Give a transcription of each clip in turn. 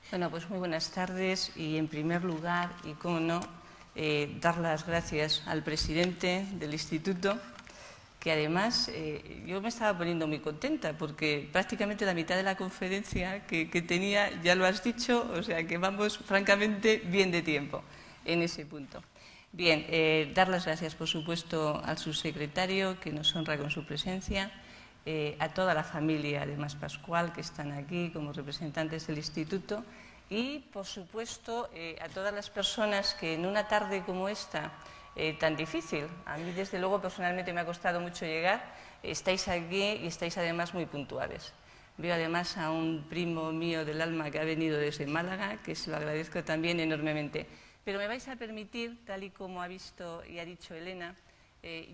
Bueno, pues muy buenas tardes y en primer lugar, y cómo no, dar las gracias al presidente del Instituto, que además yo me estaba poniendo muy contenta porque prácticamente la mitad de la conferencia que tenía ya lo has dicho, o sea que vamos francamente bien de tiempo en ese punto. Bien, dar las gracias por supuesto al subsecretario que nos honra con su presencia, a toda la familia de Mas Pascual que están aquí como representantes del Instituto y, por supuesto, a todas las personas que en una tarde como esta, tan difícil, a mí desde luego personalmente me ha costado mucho llegar, estáis aquí y estáis además muy puntuales. Veo además a un primo mío del alma que ha venido desde Málaga, que se lo agradezco también enormemente. Pero me vais a permitir, tal y como ha visto y ha dicho Elena,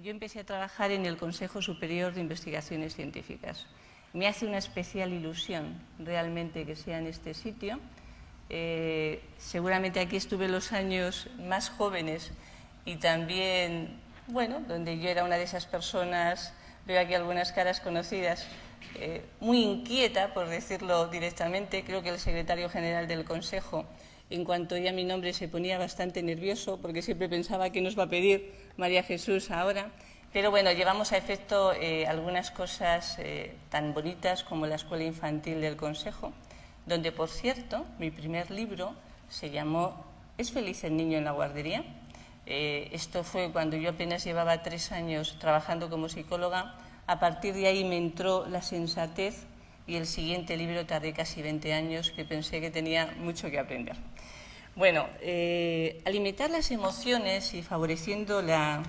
yo empecé a trabajar en el Consejo Superior de Investigaciones Científicas. Me hace una especial ilusión realmente que sea en este sitio. Seguramente aquí estuve los años más jóvenes y también, bueno, donde yo era una de esas personas, veo aquí algunas caras conocidas, muy inquieta, por decirlo directamente. Creo que el secretario general del Consejo, en cuanto oía mi nombre, se ponía bastante nervioso porque siempre pensaba qué nos va a pedir María Jesús ahora. Pero bueno, llevamos a efecto algunas cosas tan bonitas como la Escuela Infantil del Consejo, donde, por cierto, mi primer libro se llamó ¿Es feliz el niño en la guardería? Esto fue cuando yo apenas llevaba 3 años trabajando como psicóloga. A partir de ahí me entró la sensatez y el siguiente libro tardé casi 20 años, que pensé que tenía mucho que aprender. Bueno, alimentar las emociones y favoreciendo la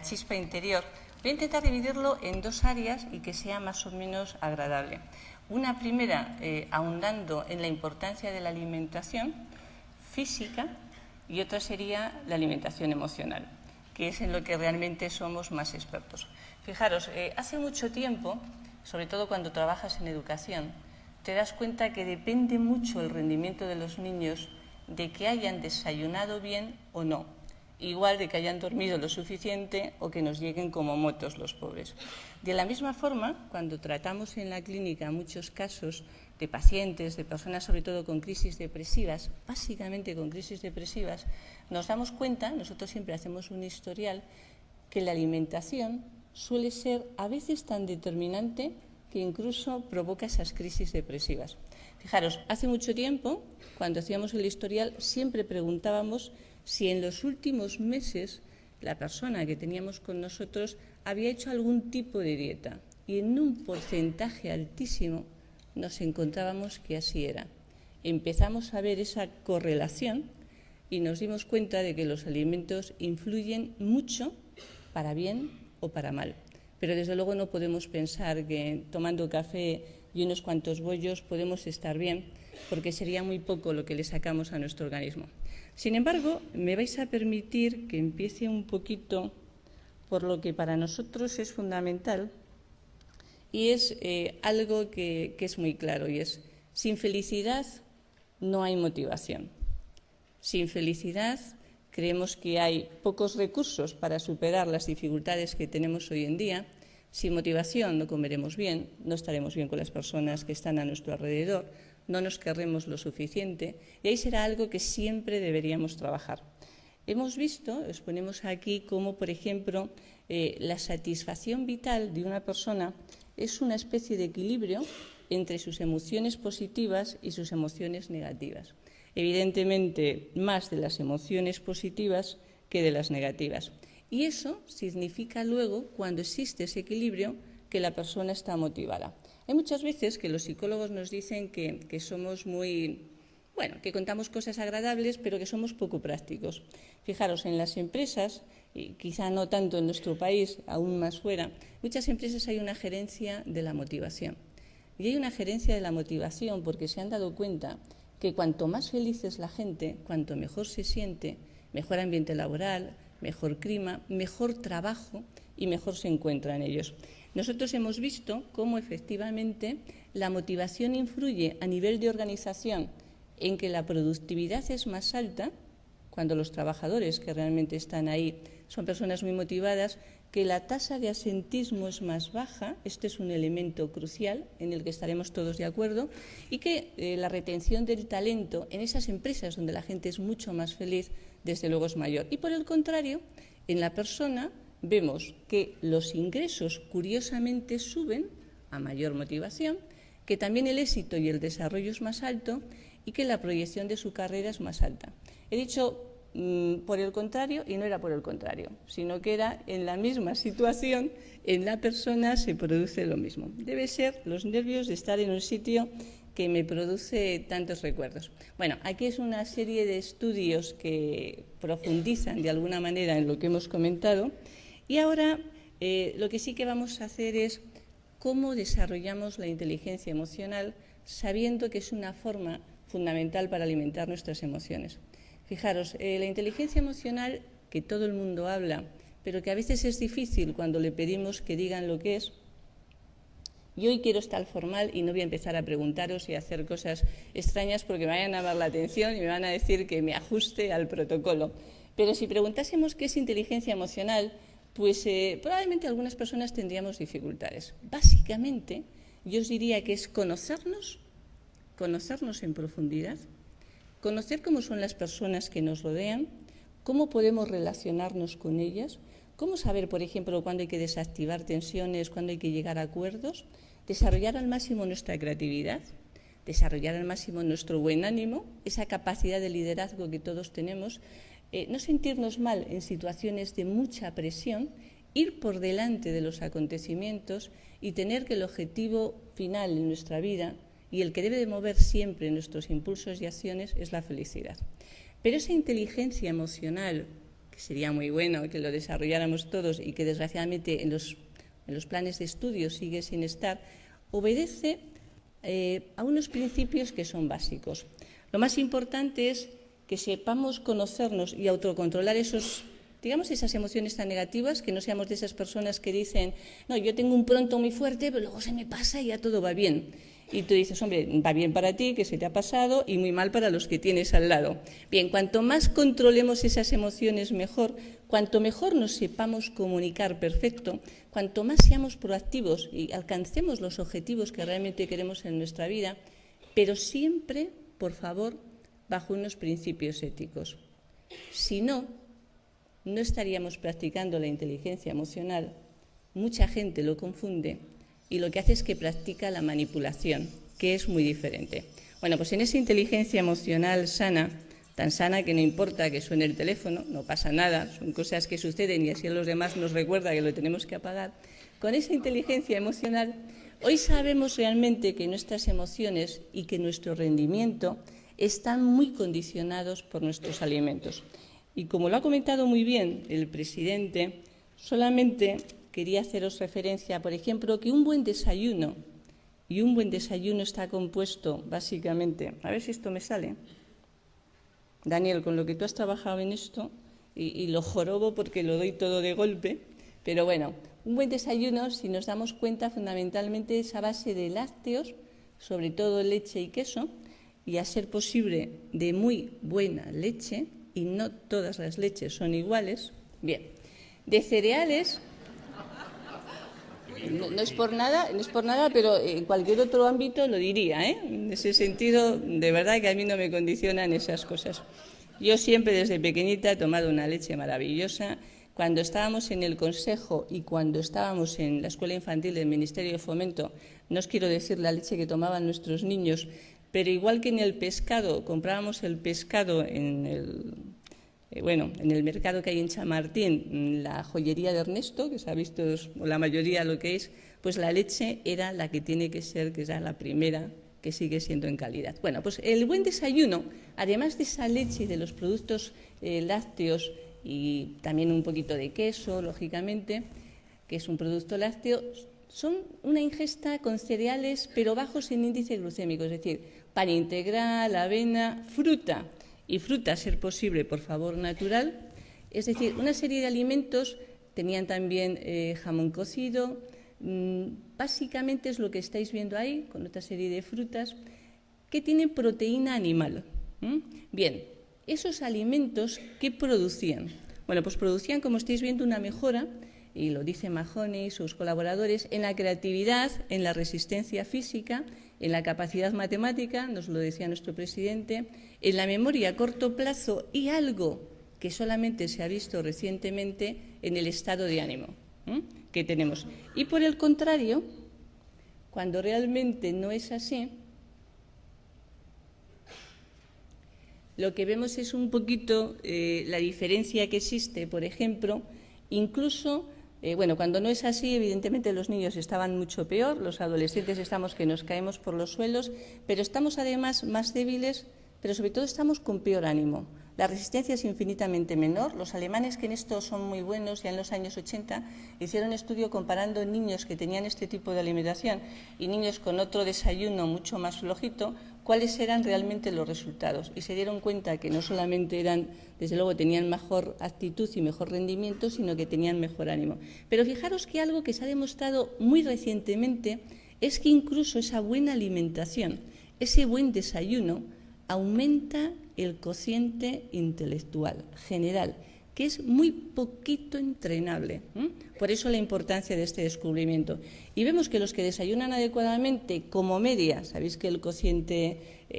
chispa interior, voy a intentar dividirlo en 2 áreas y que sea más o menos agradable. Una primera, ahondando en la importancia de la alimentación física, y otra sería la alimentación emocional, que es en lo que realmente somos más expertos. Fijaros, hace mucho tiempo, sobre todo cuando trabajas en educación, te das cuenta que depende mucho el rendimiento de los niños de que hayan desayunado bien o no, igual de que hayan dormido lo suficiente o que nos lleguen como motos los pobres. De la misma forma, cuando tratamos en la clínica muchos casos de pacientes, de personas sobre todo con crisis depresivas, básicamente con crisis depresivas, nos damos cuenta, nosotros siempre hacemos un historial, que la alimentación suele ser a veces tan determinante que incluso provoca esas crisis depresivas. Fijaros, hace mucho tiempo, cuando hacíamos el historial, siempre preguntábamos si en los últimos meses la persona que teníamos con nosotros había hecho algún tipo de dieta. Y en un porcentaje altísimo nos encontrábamos que así era. Empezamos a ver esa correlación y nos dimos cuenta de que los alimentos influyen mucho para bien o para mal. Pero desde luego no podemos pensar que tomando café y unos cuantos bollos podemos estar bien, porque sería muy poco lo que le sacamos a nuestro organismo. Sin embargo, me vais a permitir que empiece un poquito por lo que para nosotros es fundamental, y es algo que es muy claro, y es: sin felicidad no hay motivación. Sin felicidad creemos que hay pocos recursos para superar las dificultades que tenemos hoy en día. Sin motivación no comeremos bien, no estaremos bien con las personas que están a nuestro alrededor, no nos querremos lo suficiente, y ahí será algo que siempre deberíamos trabajar. Hemos visto, os ponemos aquí, cómo, por ejemplo, la satisfacción vital de una persona es una especie de equilibrio entre sus emociones positivas y sus emociones negativas. Evidentemente, más de las emociones positivas que de las negativas. Y eso significa luego, cuando existe ese equilibrio, que la persona está motivada. Hay muchas veces que los psicólogos nos dicen que somos muy... Bueno, que contamos cosas agradables, pero que somos poco prácticos. Fijaros, en las empresas, y quizá no tanto en nuestro país, aún más fuera, muchas empresas hay una gerencia de la motivación. Y hay una gerencia de la motivación porque se han dado cuenta que cuanto más feliz es la gente, cuanto mejor se siente, mejor ambiente laboral, mejor clima, mejor trabajo y mejor se encuentran ellos. Nosotros hemos visto cómo efectivamente la motivación influye a nivel de organización en que la productividad es más alta cuando los trabajadores que realmente están ahí son personas muy motivadas, que la tasa de asentismo es más baja, este es un elemento crucial en el que estaremos todos de acuerdo, y que la retención del talento en esas empresas donde la gente es mucho más feliz, desde luego es mayor. Y por el contrario, en la persona vemos que los ingresos curiosamente suben a mayor motivación, que también el éxito y el desarrollo es más alto y que la proyección de su carrera es más alta. He dicho por el contrario, y no era por el contrario, sino que era en la misma situación, en la persona se produce lo mismo. Debe ser los nervios de estar en un sitio que me produce tantos recuerdos. Bueno, aquí es una serie de estudios que profundizan de alguna manera en lo que hemos comentado, y ahora lo que sí que vamos a hacer es cómo desarrollamos la inteligencia emocional, sabiendo que es una forma fundamental para alimentar nuestras emociones. Fijaros, la inteligencia emocional, que todo el mundo habla, pero que a veces es difícil cuando le pedimos que digan lo que es. Y hoy quiero estar formal y no voy a empezar a preguntaros y a hacer cosas extrañas porque me vayan a llamar la atención y me van a decir que me ajuste al protocolo. Pero si preguntásemos qué es inteligencia emocional, pues probablemente algunas personas tendríamos dificultades. Básicamente, yo os diría que es conocernos en profundidad, conocer cómo son las personas que nos rodean, cómo podemos relacionarnos con ellas, cómo saber, por ejemplo, cuándo hay que desactivar tensiones, cuándo hay que llegar a acuerdos, desarrollar al máximo nuestra creatividad, desarrollar al máximo nuestro buen ánimo, esa capacidad de liderazgo que todos tenemos, no sentirnos mal en situaciones de mucha presión, ir por delante de los acontecimientos y tener que el objetivo final en nuestra vida y el que debe de mover siempre nuestros impulsos y acciones es la felicidad. Pero esa inteligencia emocional, que sería muy bueno que lo desarrolláramos todos y que desgraciadamente en los planes de estudio sigue sin estar, obedece a unos principios que son básicos. Lo más importante es que sepamos conocernos y autocontrolar esas emociones tan negativas, que no seamos de esas personas que dicen, no, yo tengo un pronto muy fuerte, pero luego se me pasa y ya todo va bien. Y tú dices, hombre, va bien para ti, que se te ha pasado, y muy mal para los que tienes al lado. Bien, cuanto más controlemos esas emociones, mejor. Cuanto mejor nos sepamos comunicar perfecto, cuanto más seamos proactivos y alcancemos los objetivos que realmente queremos en nuestra vida, pero siempre, por favor, bajo unos principios éticos. Si no, no estaríamos practicando la inteligencia emocional. Mucha gente lo confunde y lo que hace es que practica la manipulación, que es muy diferente. Bueno, pues en esa inteligencia emocional sana, tan sana que no importa que suene el teléfono, no pasa nada, son cosas que suceden y así a los demás nos recuerda que lo tenemos que apagar. Con esa inteligencia emocional, hoy sabemos realmente que nuestras emociones y que nuestro rendimiento están muy condicionados por nuestros alimentos. Y como lo ha comentado muy bien el presidente, solamente quería haceros referencia, por ejemplo, que un buen desayuno, y un buen desayuno está compuesto básicamente, a ver si esto me sale, Daniel, con lo que tú has trabajado en esto, y lo jorobo porque lo doy todo de golpe, pero bueno, un buen desayuno, si nos damos cuenta, fundamentalmente es a base de lácteos, sobre todo leche y queso, y a ser posible de muy buena leche, y no todas las leches son iguales. Bien, de cereales. No es por nada, pero en cualquier otro ámbito lo diría, ¿eh? En ese sentido, de verdad que a mí no me condicionan esas cosas. Yo siempre desde pequeñita he tomado una leche maravillosa. Cuando estábamos en el Consejo y cuando estábamos en la Escuela Infantil del Ministerio de Fomento, no os quiero decir la leche que tomaban nuestros niños, pero igual que en el pescado, comprábamos el pescado en el mercado que hay en Chamartín, la joyería de Ernesto, que sabéis todos, o la mayoría lo que es, pues la leche era la que tiene que ser, que es la primera, que sigue siendo en calidad. Bueno, pues el buen desayuno, además de esa leche y de los productos lácteos y también un poquito de queso, lógicamente, que es un producto lácteo, son una ingesta con cereales, pero bajos en índice glucémico, es decir, pan integral, avena, fruta. Y fruta, a ser posible, por favor, natural, es decir, una serie de alimentos, tenían también jamón cocido, básicamente es lo que estáis viendo ahí, con otra serie de frutas, que tienen proteína animal. Bien, esos alimentos, ¿qué producían? Bueno, pues producían, como estáis viendo, una mejora y lo dice Mahoney y sus colaboradores, en la creatividad, en la resistencia física, en la capacidad matemática, nos lo decía nuestro presidente, en la memoria a corto plazo y algo que solamente se ha visto recientemente en el estado de ánimo que tenemos. Y por el contrario, cuando realmente no es así, lo que vemos es un poquito la diferencia que existe, por ejemplo, incluso, cuando no es así, evidentemente los niños estaban mucho peor, los adolescentes estamos que nos caemos por los suelos, pero estamos además más débiles, pero sobre todo estamos con peor ánimo. La resistencia es infinitamente menor. Los alemanes, que en esto son muy buenos, ya en los años 80 hicieron un estudio comparando niños que tenían este tipo de alimentación y niños con otro desayuno mucho más flojito, cuáles eran realmente los resultados. Y se dieron cuenta que no solamente eran, desde luego, tenían mejor actitud y mejor rendimiento, sino que tenían mejor ánimo. Pero fijaros que algo que se ha demostrado muy recientemente es que incluso esa buena alimentación, ese buen desayuno, aumenta el cociente intelectual general, que es muy poquito entrenable. Por eso la importancia de este descubrimiento. Y vemos que los que desayunan adecuadamente, como media, sabéis que el cociente,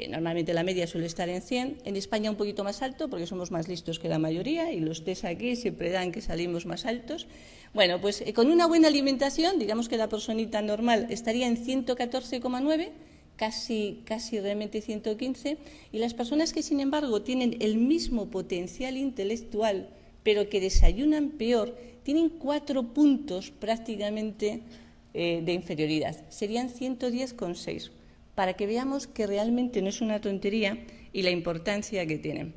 normalmente la media suele estar en 100, en España un poquito más alto, porque somos más listos que la mayoría, y los test aquí siempre dan que salimos más altos. Bueno, pues con una buena alimentación, digamos que la personita normal estaría en 114,9, casi realmente 115, y las personas que, sin embargo, tienen el mismo potencial intelectual, pero que desayunan peor, tienen 4 puntos prácticamente de inferioridad. Serían 110,6, para que veamos que realmente no es una tontería y la importancia que tienen.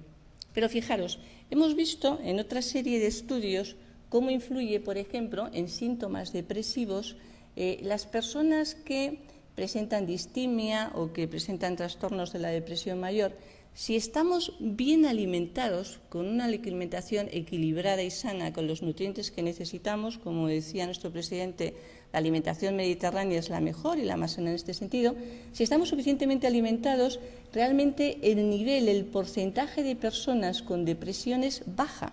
Pero fijaros, hemos visto en otra serie de estudios cómo influye, por ejemplo, en síntomas depresivos las personas que presentan distimia o que presentan trastornos de la depresión mayor. Si estamos bien alimentados, con una alimentación equilibrada y sana, con los nutrientes que necesitamos, como decía nuestro presidente, la alimentación mediterránea es la mejor y la más sana en este sentido, si estamos suficientemente alimentados, realmente el porcentaje de personas con depresiones baja,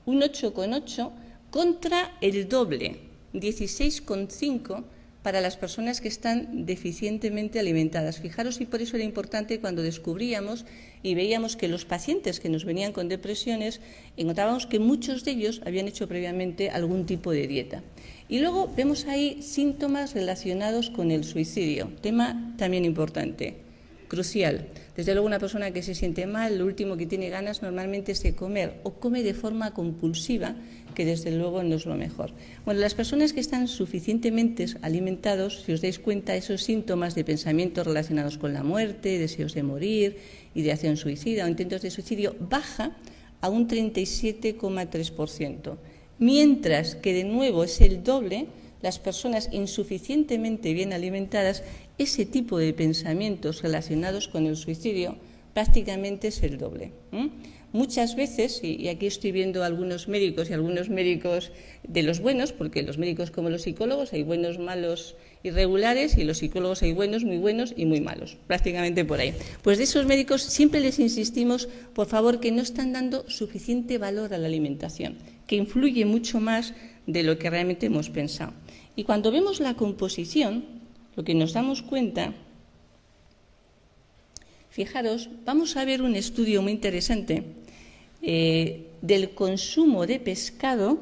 un 8,8 contra el doble, 16,5 para las personas que están deficientemente alimentadas. Fijaros, y por eso era importante cuando descubríamos y veíamos que los pacientes que nos venían con depresiones, encontrábamos que muchos de ellos habían hecho previamente algún tipo de dieta. Y luego vemos ahí síntomas relacionados con el suicidio, tema también importante, crucial. Desde luego, una persona que se siente mal, lo último que tiene ganas normalmente es de comer, o come de forma compulsiva, que desde luego no es lo mejor. Bueno, las personas que están suficientemente alimentados, si os dais cuenta, esos síntomas de pensamientos relacionados con la muerte, deseos de morir, ideación suicida o intentos de suicidio, baja a un 37,3%. Mientras que, de nuevo, es el doble, las personas insuficientemente bien alimentadas, ese tipo de pensamientos relacionados con el suicidio prácticamente es el doble. Muchas veces, y aquí estoy viendo algunos médicos y algunos médicos de los buenos, porque los médicos, como los psicólogos, hay buenos, malos, irregulares, y los psicólogos hay buenos y muy malos, prácticamente por ahí. Pues de esos médicos siempre les insistimos, por favor, que no están dando suficiente valor a la alimentación, que influye mucho más de lo que realmente hemos pensado. Y cuando vemos la composición, lo que nos damos cuenta, fijaros, vamos a ver un estudio muy interesante del consumo de pescado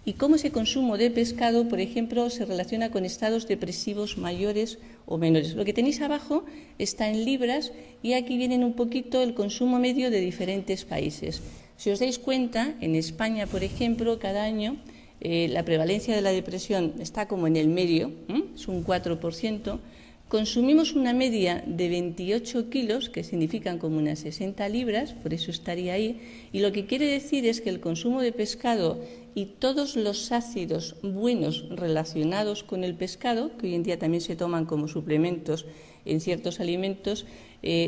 y cómo ese consumo de pescado, por ejemplo, se relaciona con estados depresivos mayores o menores. Lo que tenéis abajo está en libras y aquí vienen un poquito el consumo medio de diferentes países. Si os dais cuenta, en España, por ejemplo, cada año la prevalencia de la depresión está como en el medio, es un 4%. Consumimos una media de 28 kilos, que significan como unas 60 libras, por eso estaría ahí, y lo que quiere decir es que el consumo de pescado y todos los ácidos buenos relacionados con el pescado, que hoy en día también se toman como suplementos en ciertos alimentos,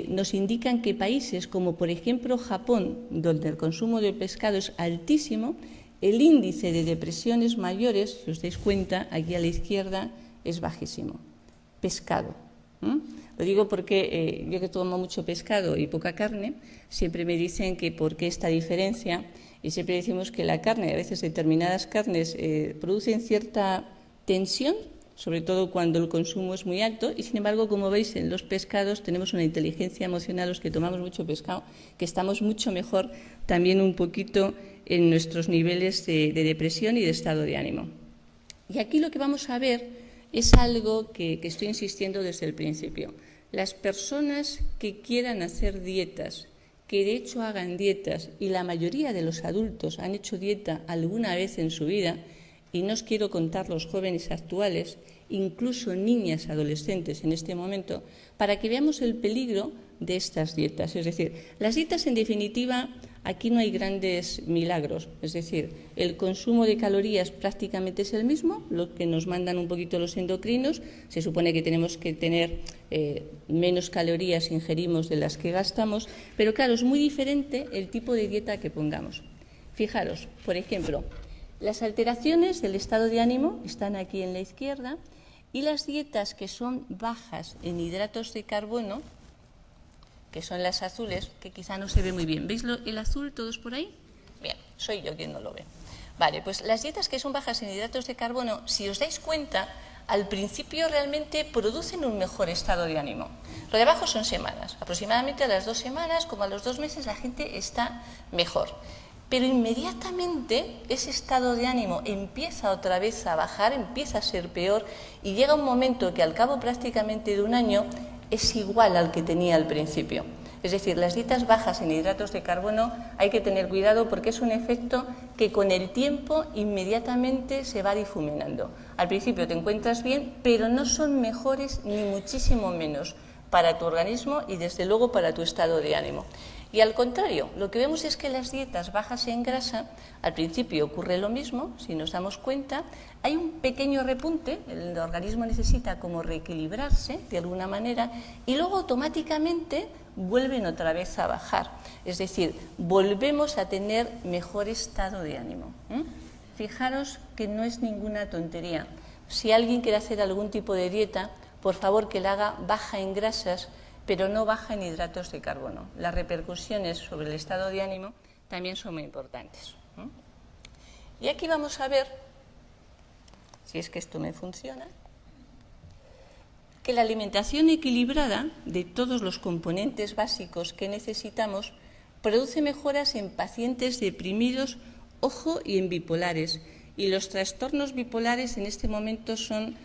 nos indican que países como, por ejemplo, Japón, donde el consumo de pescado es altísimo, el índice de depresiones mayores, si os dais cuenta, aquí a la izquierda, es bajísimo. Pescado. Lo digo porque yo que tomo mucho pescado y poca carne, siempre me dicen que por qué esta diferencia Y siempre decimos que la carne, a veces determinadas carnes, producen cierta tensión, sobre todo cuando el consumo es muy alto, y sin embargo, como veis, en los pescados tenemos una inteligencia emocional, los que tomamos mucho pescado, que estamos mucho mejor también un poquito en nuestros niveles de depresión y de estado de ánimo. Y aquí lo que vamos a ver es algo que estoy insistiendo desde el principio. Las personas que quieran hacer dietas, que de hecho hagan dietas, y la mayoría de los adultos han hecho dieta alguna vez en su vida, y no os quiero contar los jóvenes actuales, incluso niñas adolescentes en este momento, para que veamos el peligro de estas dietas. Es decir, las dietas, en definitiva, aquí no hay grandes milagros. Es decir, el consumo de calorías prácticamente es el mismo, lo que nos mandan un poquito los endocrinos. Se supone que tenemos que tener menos calorías ingerimos de las que gastamos, pero claro, es muy diferente el tipo de dieta que pongamos. Fijaros, por ejemplo, las alteraciones del estado de ánimo están aquí en la izquierda, y las dietas que son bajas en hidratos de carbono, que son las azules, que quizá no se ve muy bien. ¿Veis el azul todos por ahí? Bien, soy yo quien no lo ve. Vale, pues las dietas que son bajas en hidratos de carbono, si os dais cuenta, al principio realmente producen un mejor estado de ánimo. Lo de abajo son semanas. Aproximadamente a las 2 semanas, como a los 2 meses, la gente está mejor. Pero inmediatamente ese estado de ánimo empieza otra vez a bajar, empieza a ser peor, y llega un momento que al cabo prácticamente de un año es igual al que tenía al principio. Es decir, las dietas bajas en hidratos de carbono hay que tener cuidado porque es un efecto que con el tiempo inmediatamente se va difuminando. Al principio te encuentras bien, pero no son mejores ni muchísimo menos para tu organismo y desde luego para tu estado de ánimo. Y al contrario, lo que vemos es que las dietas bajas en grasa, al principio ocurre lo mismo, si nos damos cuenta, hay un pequeño repunte, el organismo necesita como reequilibrarse de alguna manera, y luego automáticamente vuelven otra vez a bajar. Es decir, volvemos a tener mejor estado de ánimo. Fijaros que no es ninguna tontería. Si alguien quiere hacer algún tipo de dieta, por favor que la haga baja en grasas, pero no baja en hidratos de carbono. Las repercusiones sobre el estado de ánimo también son muy importantes. Y aquí vamos a ver, si es que esto me funciona, que la alimentación equilibrada de todos los componentes básicos que necesitamos produce mejoras en pacientes deprimidos, ojo, y en bipolares. Y los trastornos bipolares en este momento son,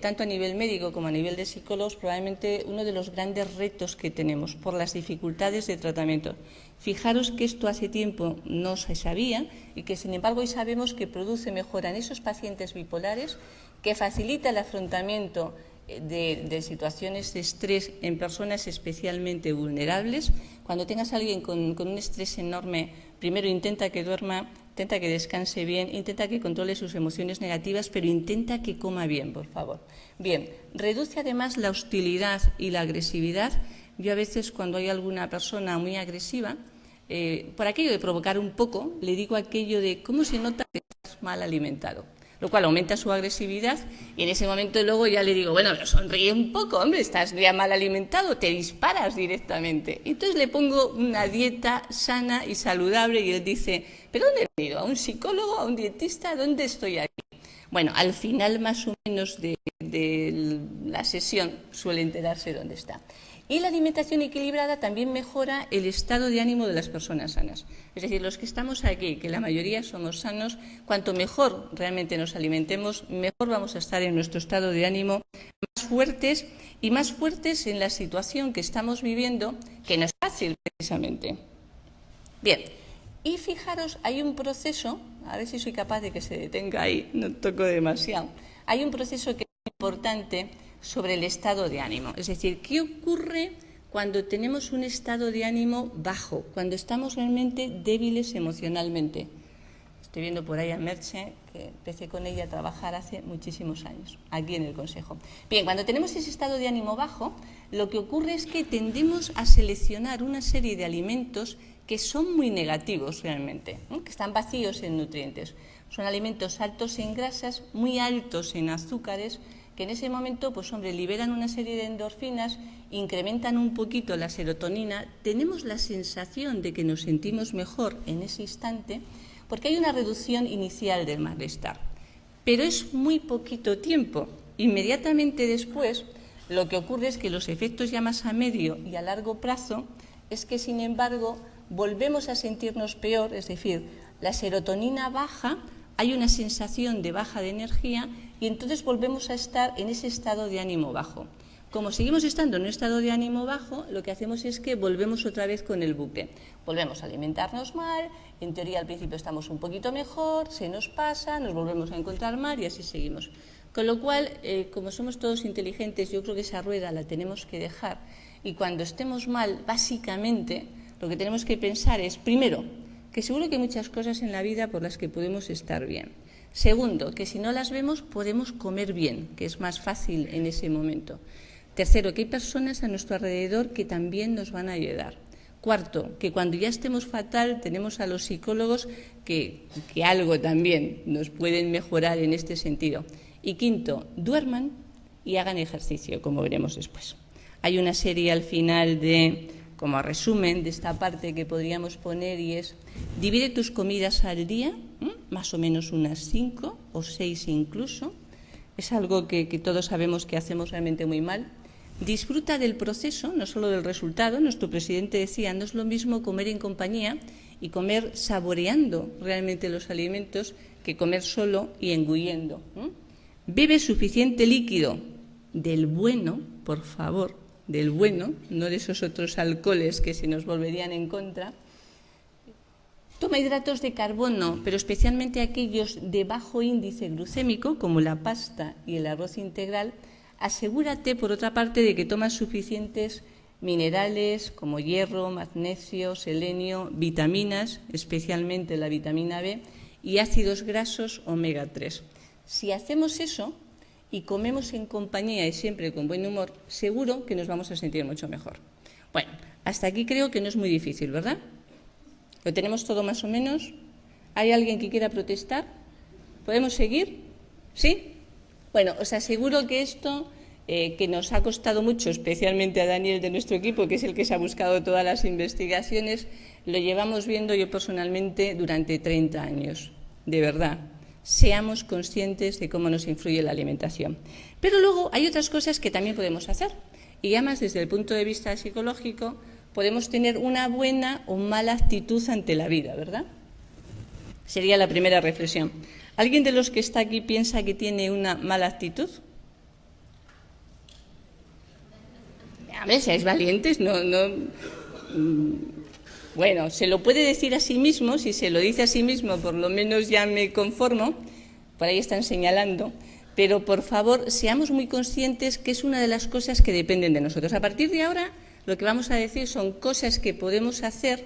tanto a nivel médico como a nivel de psicólogos, probablemente uno de los grandes retos que tenemos por las dificultades de tratamiento. Fijaros que esto hace tiempo no se sabía y que sin embargo hoy sabemos que produce mejora en esos pacientes bipolares, que facilita el afrontamiento de situaciones de estrés en personas especialmente vulnerables. Cuando tengas a alguien con un estrés enorme, primero intenta que duerma, intenta que descanse bien, intenta que controle sus emociones negativas, pero intenta que coma bien, por favor. Bien, reduce además la hostilidad y la agresividad. Yo a veces cuando hay alguna persona muy agresiva, por aquello de provocar un poco, le digo aquello de cómo se nota que estás mal alimentado, lo cual aumenta su agresividad, y en ese momento luego ya le digo, bueno, pero sonríe un poco, hombre, estás ya mal alimentado, te disparas directamente. Entonces le pongo una dieta sana y saludable y él dice, ¿pero dónde he venido? ¿A un psicólogo? ¿A un dietista? ¿Dónde estoy aquí? Bueno, al final más o menos de la sesión suele enterarse dónde está. Y la alimentación equilibrada también mejora el estado de ánimo de las personas sanas. Es decir, los que estamos aquí, que la mayoría somos sanos, cuanto mejor realmente nos alimentemos, mejor vamos a estar en nuestro estado de ánimo, más fuertes y más fuertes en la situación que estamos viviendo, que no es fácil precisamente. Bien, y fijaros, hay un proceso, a ver si soy capaz de que se detenga ahí, no toco demasiado, hay un proceso que es importante sobre el estado de ánimo. Es decir, ¿qué ocurre cuando tenemos un estado de ánimo bajo, cuando estamos realmente débiles emocionalmente? Estoy viendo por ahí a Merche, que empecé con ella a trabajar hace muchísimos años, aquí en el Consejo. Bien, cuando tenemos ese estado de ánimo bajo, lo que ocurre es que tendemos a seleccionar una serie de alimentos que son muy negativos realmente, que están vacíos en nutrientes. Son alimentos altos en grasas, muy altos en azúcares, que en ese momento, pues hombre, liberan una serie de endorfinas, incrementan un poquito la serotonina, tenemos la sensación de que nos sentimos mejor en ese instante, porque hay una reducción inicial del malestar. Pero es muy poquito tiempo. Inmediatamente después, lo que ocurre es que los efectos ya más a medio y a largo plazo es que, sin embargo, volvemos a sentirnos peor, es decir, la serotonina baja, hay una sensación de baja de energía y entonces volvemos a estar en ese estado de ánimo bajo. Como seguimos estando en un estado de ánimo bajo, lo que hacemos es que volvemos otra vez con el bucle. Volvemos a alimentarnos mal, en teoría al principio estamos un poquito mejor, se nos pasa, nos volvemos a encontrar mal y así seguimos. Con lo cual, como somos todos inteligentes, yo creo que esa rueda la tenemos que dejar y cuando estemos mal, básicamente, lo que tenemos que pensar es, primero, que seguro que hay muchas cosas en la vida por las que podemos estar bien. Segundo, que si no las vemos podemos comer bien, que es más fácil en ese momento. Tercero, que hay personas a nuestro alrededor que también nos van a ayudar. Cuarto, que cuando ya estemos fatal tenemos a los psicólogos que algo también nos pueden mejorar en este sentido. Y quinto, duerman y hagan ejercicio, como veremos después. Hay una serie al final como resumen de esta parte que podríamos poner y es: divide tus comidas al día, más o menos unas 5 o 6 incluso. Es algo que todos sabemos que hacemos realmente muy mal. Disfruta del proceso, no solo del resultado. Nuestro presidente decía, no es lo mismo comer en compañía y comer saboreando realmente los alimentos que comer solo y engullendo. Bebe suficiente líquido, del bueno, por favor, del bueno, no de esos otros alcoholes que se nos volverían en contra. Toma hidratos de carbono, pero especialmente aquellos de bajo índice glucémico, como la pasta y el arroz integral. Asegúrate, por otra parte, de que tomas suficientes minerales como hierro, magnesio, selenio, vitaminas, especialmente la vitamina B, y ácidos grasos omega 3. Si hacemos eso y comemos en compañía y siempre con buen humor, seguro que nos vamos a sentir mucho mejor. Bueno, hasta aquí creo que no es muy difícil, ¿verdad? ¿Lo tenemos todo más o menos? ¿Hay alguien que quiera protestar? ¿Podemos seguir? ¿Sí? Bueno, os aseguro que esto, que nos ha costado mucho, especialmente a Daniel de nuestro equipo, que es el que se ha buscado todas las investigaciones, lo llevamos viendo yo personalmente durante 30 años, de verdad. Seamos conscientes de cómo nos influye la alimentación. Pero luego hay otras cosas que también podemos hacer. Y además, desde el punto de vista psicológico, podemos tener una buena o mala actitud ante la vida, ¿verdad? Sería la primera reflexión. ¿Alguien de los que está aquí piensa que tiene una mala actitud? A ver, seáis valientes, Bueno, se lo puede decir a sí mismo, si se lo dice a sí mismo, por lo menos ya me conformo, por ahí están señalando, pero por favor, seamos muy conscientes que es una de las cosas que dependen de nosotros. A partir de ahora, lo que vamos a decir son cosas que podemos hacer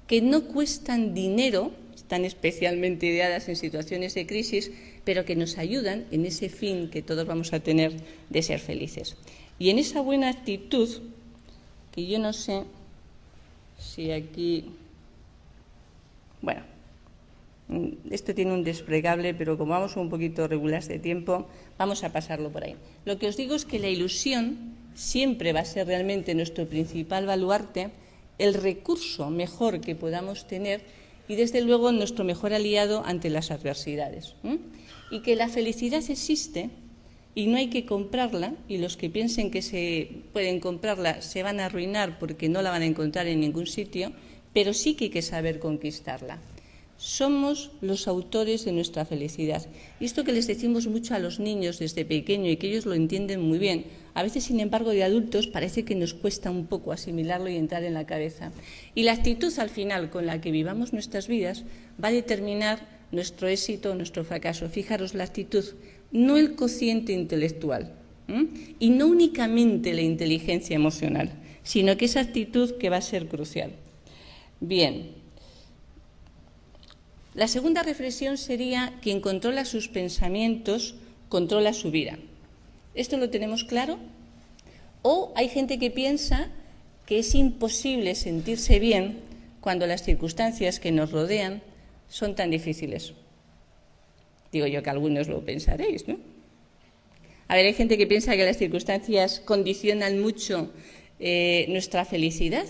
que no cuestan dinero, están especialmente ideadas en situaciones de crisis, pero que nos ayudan en ese fin que todos vamos a tener de ser felices. Y en esa buena actitud, que yo no sé si aquí, bueno, esto tiene un desplegable, pero como vamos un poquito regulares de tiempo, vamos a pasarlo por ahí. Lo que os digo es que la ilusión siempre va a ser realmente nuestro principal baluarte, el recurso mejor que podamos tener y, desde luego, nuestro mejor aliado ante las adversidades. Y que la felicidad existe y no hay que comprarla, y los que piensen que se pueden comprarla se van a arruinar porque no la van a encontrar en ningún sitio, pero sí que hay que saber conquistarla. Somos los autores de nuestra felicidad. Y esto que les decimos mucho a los niños desde pequeño y que ellos lo entienden muy bien, a veces, sin embargo, de adultos parece que nos cuesta un poco asimilarlo y entrar en la cabeza. Y la actitud al final con la que vivamos nuestras vidas va a determinar nuestro éxito o nuestro fracaso. Fijaros, la actitud, no el cociente intelectual, y no únicamente la inteligencia emocional, sino que esa actitud que va a ser crucial. Bien. La segunda reflexión sería: quien controla sus pensamientos, controla su vida. ¿Esto lo tenemos claro? ¿O hay gente que piensa que es imposible sentirse bien cuando las circunstancias que nos rodean son tan difíciles? Digo yo que algunos lo pensaréis, ¿no? A ver, hay gente que piensa que las circunstancias condicionan mucho nuestra felicidad,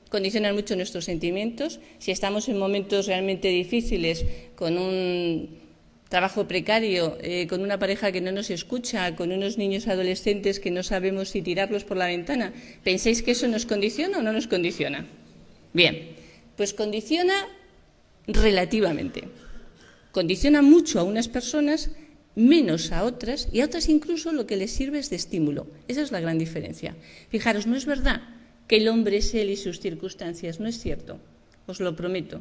condicionan mucho nuestros sentimientos. Si estamos en momentos realmente difíciles, con un trabajo precario, con una pareja que no nos escucha, con unos niños adolescentes que no sabemos si tirarlos por la ventana, ¿pensáis que eso nos condiciona o no nos condiciona? Bien, pues condiciona relativamente. Condiciona mucho a unas personas, menos a otras, y a otras incluso lo que les sirve es de estímulo. Esa es la gran diferencia. Fijaros, no es verdad que el hombre es él y sus circunstancias, no es cierto, os lo prometo.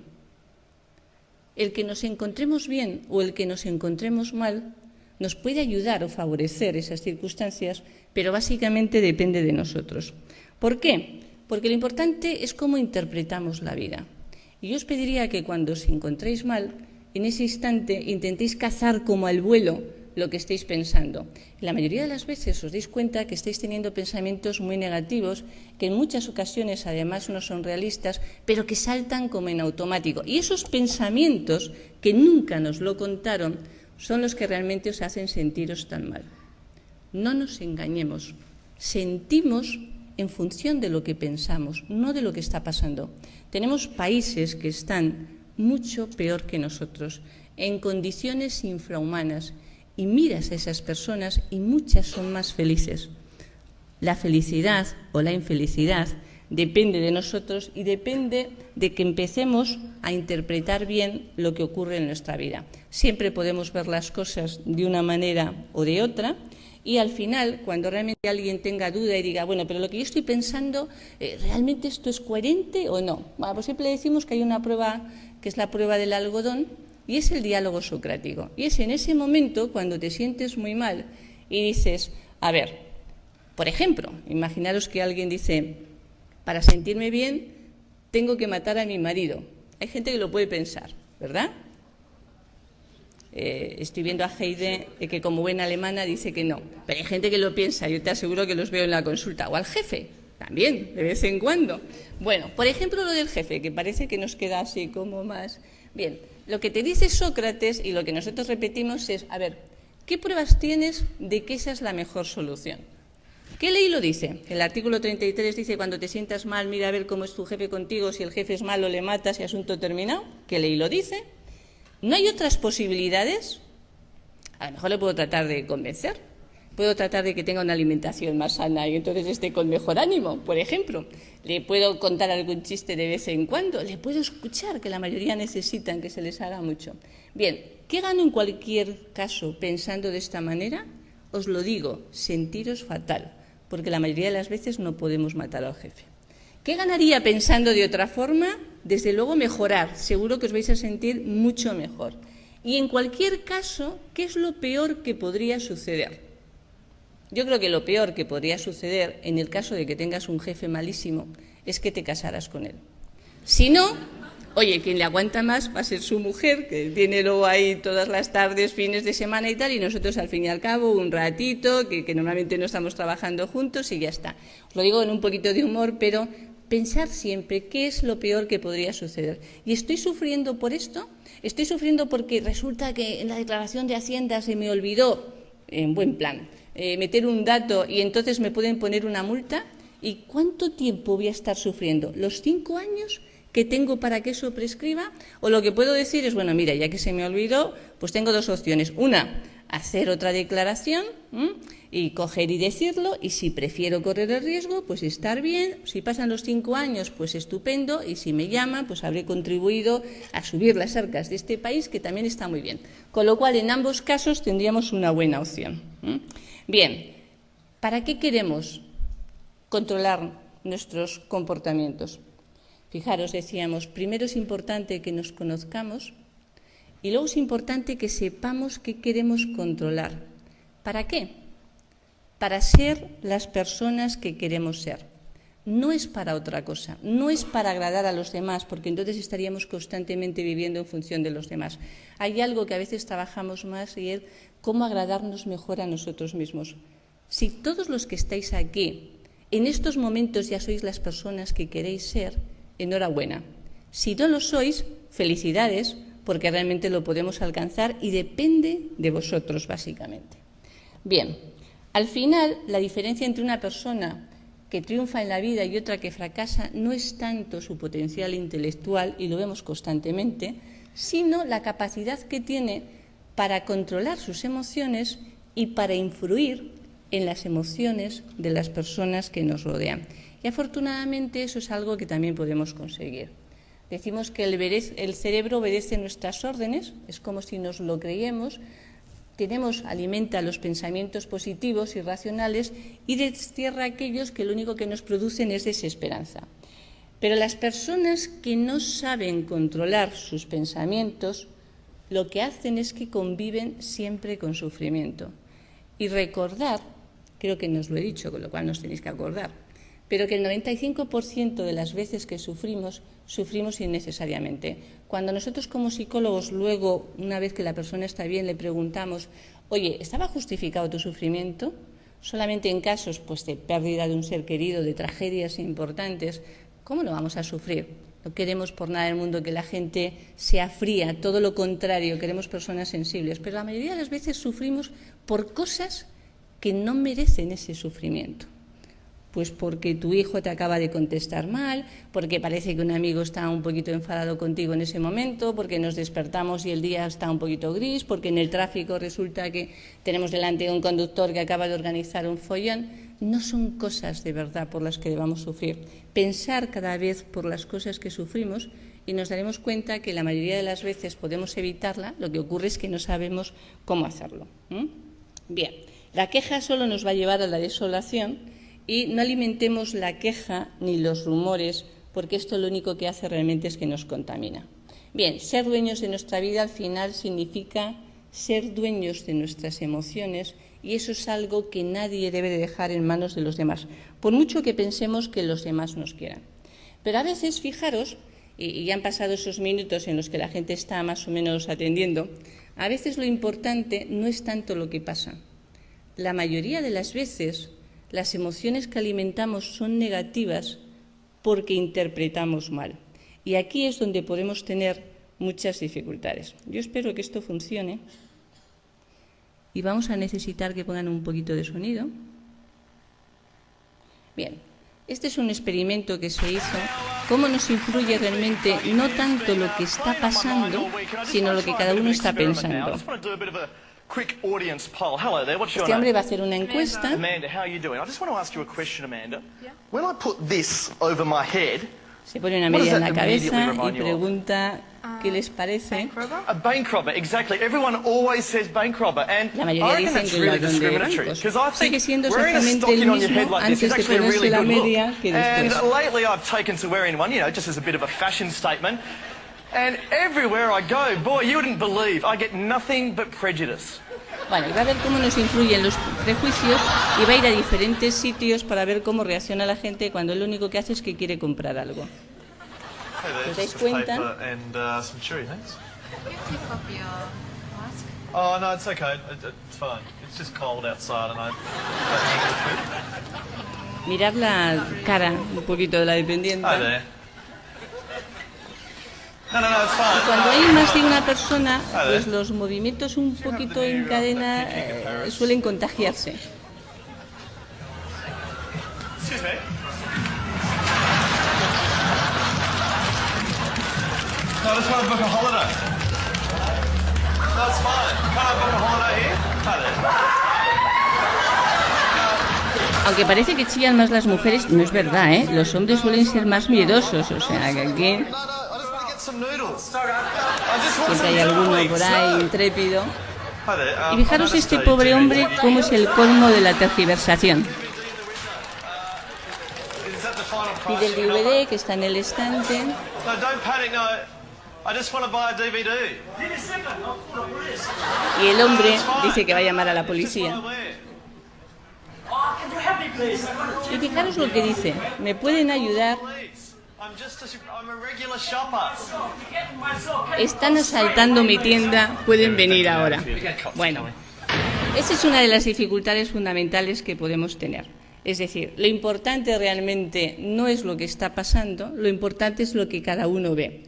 El que nos encontremos bien o el que nos encontremos mal nos puede ayudar o favorecer esas circunstancias, pero básicamente depende de nosotros. ¿Por qué? Porque lo importante es cómo interpretamos la vida. Y yo os pediría que cuando os encontréis mal, en ese instante intentéis cazar como al vuelo lo que estéis pensando. La mayoría de las veces os dais cuenta que estáis teniendo pensamientos muy negativos, que en muchas ocasiones además no son realistas, pero que saltan como en automático. Y esos pensamientos, que nunca nos lo contaron, son los que realmente os hacen sentiros tan mal. No nos engañemos. Sentimos en función de lo que pensamos, no de lo que está pasando. Tenemos países que están mucho peor que nosotros, en condiciones infrahumanas, y miras a esas personas y muchas son más felices. La felicidad o la infelicidad depende de nosotros y depende de que empecemos a interpretar bien lo que ocurre en nuestra vida. Siempre podemos ver las cosas de una manera o de otra, y al final, cuando realmente alguien tenga duda y diga, bueno, pero lo que yo estoy pensando, ¿realmente esto es coherente o no? Bueno, pues siempre decimos que hay una prueba que es la prueba del algodón, y es el diálogo socrático. Y es en ese momento cuando te sientes muy mal y dices, a ver, por ejemplo, imaginaros que alguien dice, para sentirme bien tengo que matar a mi marido. Hay gente que lo puede pensar, ¿verdad? Estoy viendo a Heide, que como buena alemana dice que no, pero hay gente que lo piensa, yo te aseguro que los veo en la consulta. O al jefe, también, de vez en cuando. Bueno, por ejemplo, lo del jefe, que parece que nos queda así como más... Bien, lo que te dice Sócrates y lo que nosotros repetimos es, a ver, ¿qué pruebas tienes de que esa es la mejor solución? ¿Qué ley lo dice? El artículo 33 dice, cuando te sientas mal, mira a ver cómo es tu jefe contigo, si el jefe es malo, le matas y asunto terminado. ¿Qué ley lo dice? ¿No hay otras posibilidades? A lo mejor le puedo tratar de convencer. Puedo tratar de que tenga una alimentación más sana y entonces esté con mejor ánimo, por ejemplo. Le puedo contar algún chiste de vez en cuando. Le puedo escuchar, que la mayoría necesitan que se les haga mucho. Bien, ¿qué gano en cualquier caso pensando de esta manera? Os lo digo, sentiros fatal, porque la mayoría de las veces no podemos matar al jefe. ¿Qué ganaría pensando de otra forma? Desde luego mejorar, seguro que os vais a sentir mucho mejor. Y en cualquier caso, ¿qué es lo peor que podría suceder? Yo creo que lo peor que podría suceder en el caso de que tengas un jefe malísimo es que te casaras con él. Si no, oye, quien le aguanta más va a ser su mujer, que tiene luego ahí todas las tardes, fines de semana y tal, y nosotros al fin y al cabo un ratito, que normalmente no estamos trabajando juntos y ya está. Os lo digo con un poquito de humor, pero pensar siempre qué es lo peor que podría suceder. ¿Y estoy sufriendo por esto? ¿Estoy sufriendo porque resulta que en la declaración de Hacienda se me olvidó, en buen plan, meter un dato y entonces me pueden poner una multa? ¿Y cuánto tiempo voy a estar sufriendo? ¿Los 5 años que tengo para que eso prescriba? O lo que puedo decir es, bueno, mira, ya que se me olvidó, pues tengo dos opciones. Una, hacer otra declaración y coger y decirlo, y si prefiero correr el riesgo, pues estar bien. Si pasan los 5 años, pues estupendo, y si me llaman, pues habré contribuido a subir las arcas de este país, que también está muy bien. Con lo cual, en ambos casos tendríamos una buena opción. Bien, ¿para qué queremos controlar nuestros comportamientos? Fijaros, decíamos, primero es importante que nos conozcamos y luego es importante que sepamos qué queremos controlar. ¿Para qué? Para ser las personas que queremos ser. No es para otra cosa, no es para agradar a los demás, porque entonces estaríamos constantemente viviendo en función de los demás. Hay algo que a veces trabajamos más y es cómo agradarnos mejor a nosotros mismos. Si todos los que estáis aquí, en estos momentos ya sois las personas que queréis ser, enhorabuena. Si no lo sois, felicidades, porque realmente lo podemos alcanzar y depende de vosotros, básicamente. Bien, Al final, la diferencia entre una persona que triunfa en la vida y otra que fracasa no es tanto su potencial intelectual, y lo vemos constantemente, sino la capacidad que tiene para controlar sus emociones y para influir en las emociones de las personas que nos rodean. Y afortunadamente eso es algo que también podemos conseguir. Decimos que el cerebro obedece nuestras órdenes, es como si nos lo creyemos, alimenta los pensamientos positivos y racionales y destierra aquellos que lo único que nos producen es desesperanza. Pero las personas que no saben controlar sus pensamientos, lo que hacen es que conviven siempre con sufrimiento. Y recordar, creo que nos lo he dicho, con lo cual nos tenéis que acordar, pero que el 95% de las veces que sufrimos innecesariamente. Cuando nosotros como psicólogos luego, una vez que la persona está bien, le preguntamos, oye, ¿estaba justificado tu sufrimiento? Solamente en casos pues, de pérdida de un ser querido, de tragedias importantes, ¿cómo no vamos a sufrir? No queremos por nada del mundo que la gente sea fría, todo lo contrario, queremos personas sensibles, pero la mayoría de las veces sufrimos por cosas que no merecen ese sufrimiento. Pues porque tu hijo te acaba de contestar mal, porque parece que un amigo está un poquito enfadado contigo en ese momento, porque nos despertamos y el día está un poquito gris, porque en el tráfico resulta que tenemos delante un conductor que acaba de organizar un follón. No son cosas de verdad por las que debamos sufrir. Pensar cada vez por las cosas que sufrimos y nos daremos cuenta que la mayoría de las veces podemos evitarla, lo que ocurre es que no sabemos cómo hacerlo. Bien, la queja solo nos va a llevar a la desolación. Y no alimentemos la queja ni los rumores, porque esto lo único que hace realmente es que nos contamina. Bien, ser dueños de nuestra vida al final significa ser dueños de nuestras emociones, y eso es algo que nadie debe de dejar en manos de los demás, por mucho que pensemos que los demás nos quieran. Pero a veces, fijaros, y ya han pasado esos minutos en los que la gente está más o menos atendiendo, a veces lo importante no es tanto lo que pasa. La mayoría de las veces las emociones que alimentamos son negativas porque interpretamos mal. Y aquí es donde podemos tener muchas dificultades. Yo espero que esto funcione y vamos a necesitar que pongan un poquito de sonido. Bien, este es un experimento que se hizo. Cómo nos influye realmente no tanto lo que está pasando, sino lo que cada uno está pensando. Este hombre va a hacer una encuesta. Amanda, how are you doing? I just want to ask you a question, Amanda. When I put this over my head, se pone una media en la cabeza y pregunta qué les parece. A bank robber, exactly. Everyone always says bank robber, and la mayoría I reckon dicen that's que really ladrón de discriminatory. bancos. Because I Sigue think siendo wearing a exactamente el stocking on your head mismo like this is antes de actually a ponerse really la good media look. que And después. lately I've taken to wearing one, just as a bit of a fashion statement. And everywhere I go, boy, you wouldn't believe, I get nothing but prejudice. Bueno, y va a ver cómo nos influyen los prejuicios y va a ir a diferentes sitios para ver cómo reacciona la gente cuando lo único que hace es que quiere comprar algo. ¿Os dais cuenta? Oh, no, it's okay. It's fine. It's just cold outside and I don't need the food. Mirad la cara un poquito de la dependienta. Hi there. No, it's fine. Cuando hay más de una persona, pues los movimientos un poquito en cadena suelen contagiarse. Excuse me. No, I just want to book a holiday. No, it's fine. Can't I book a holiday here? Hi there. Aunque parece que chillan más las mujeres, no es verdad, ¿eh? Los hombres suelen ser más miedosos, o sea, que aquí siempre hay alguno por ahí intrépido. Y fijaros este pobre hombre cómo es el colmo de la tergiversación. Pide el DVD que está en el estante. No, don't panic, no. I just want to buy a DVD. Y el hombre dice que va a llamar a la policía. Y fijaros lo que dice. ¿Me pueden ayudar? Están asaltando mi tienda, pueden venir ahora. Bueno, esa es una de las dificultades fundamentales que podemos tener. Es decir, lo importante realmente no es lo que está pasando, lo importante es lo que cada uno ve.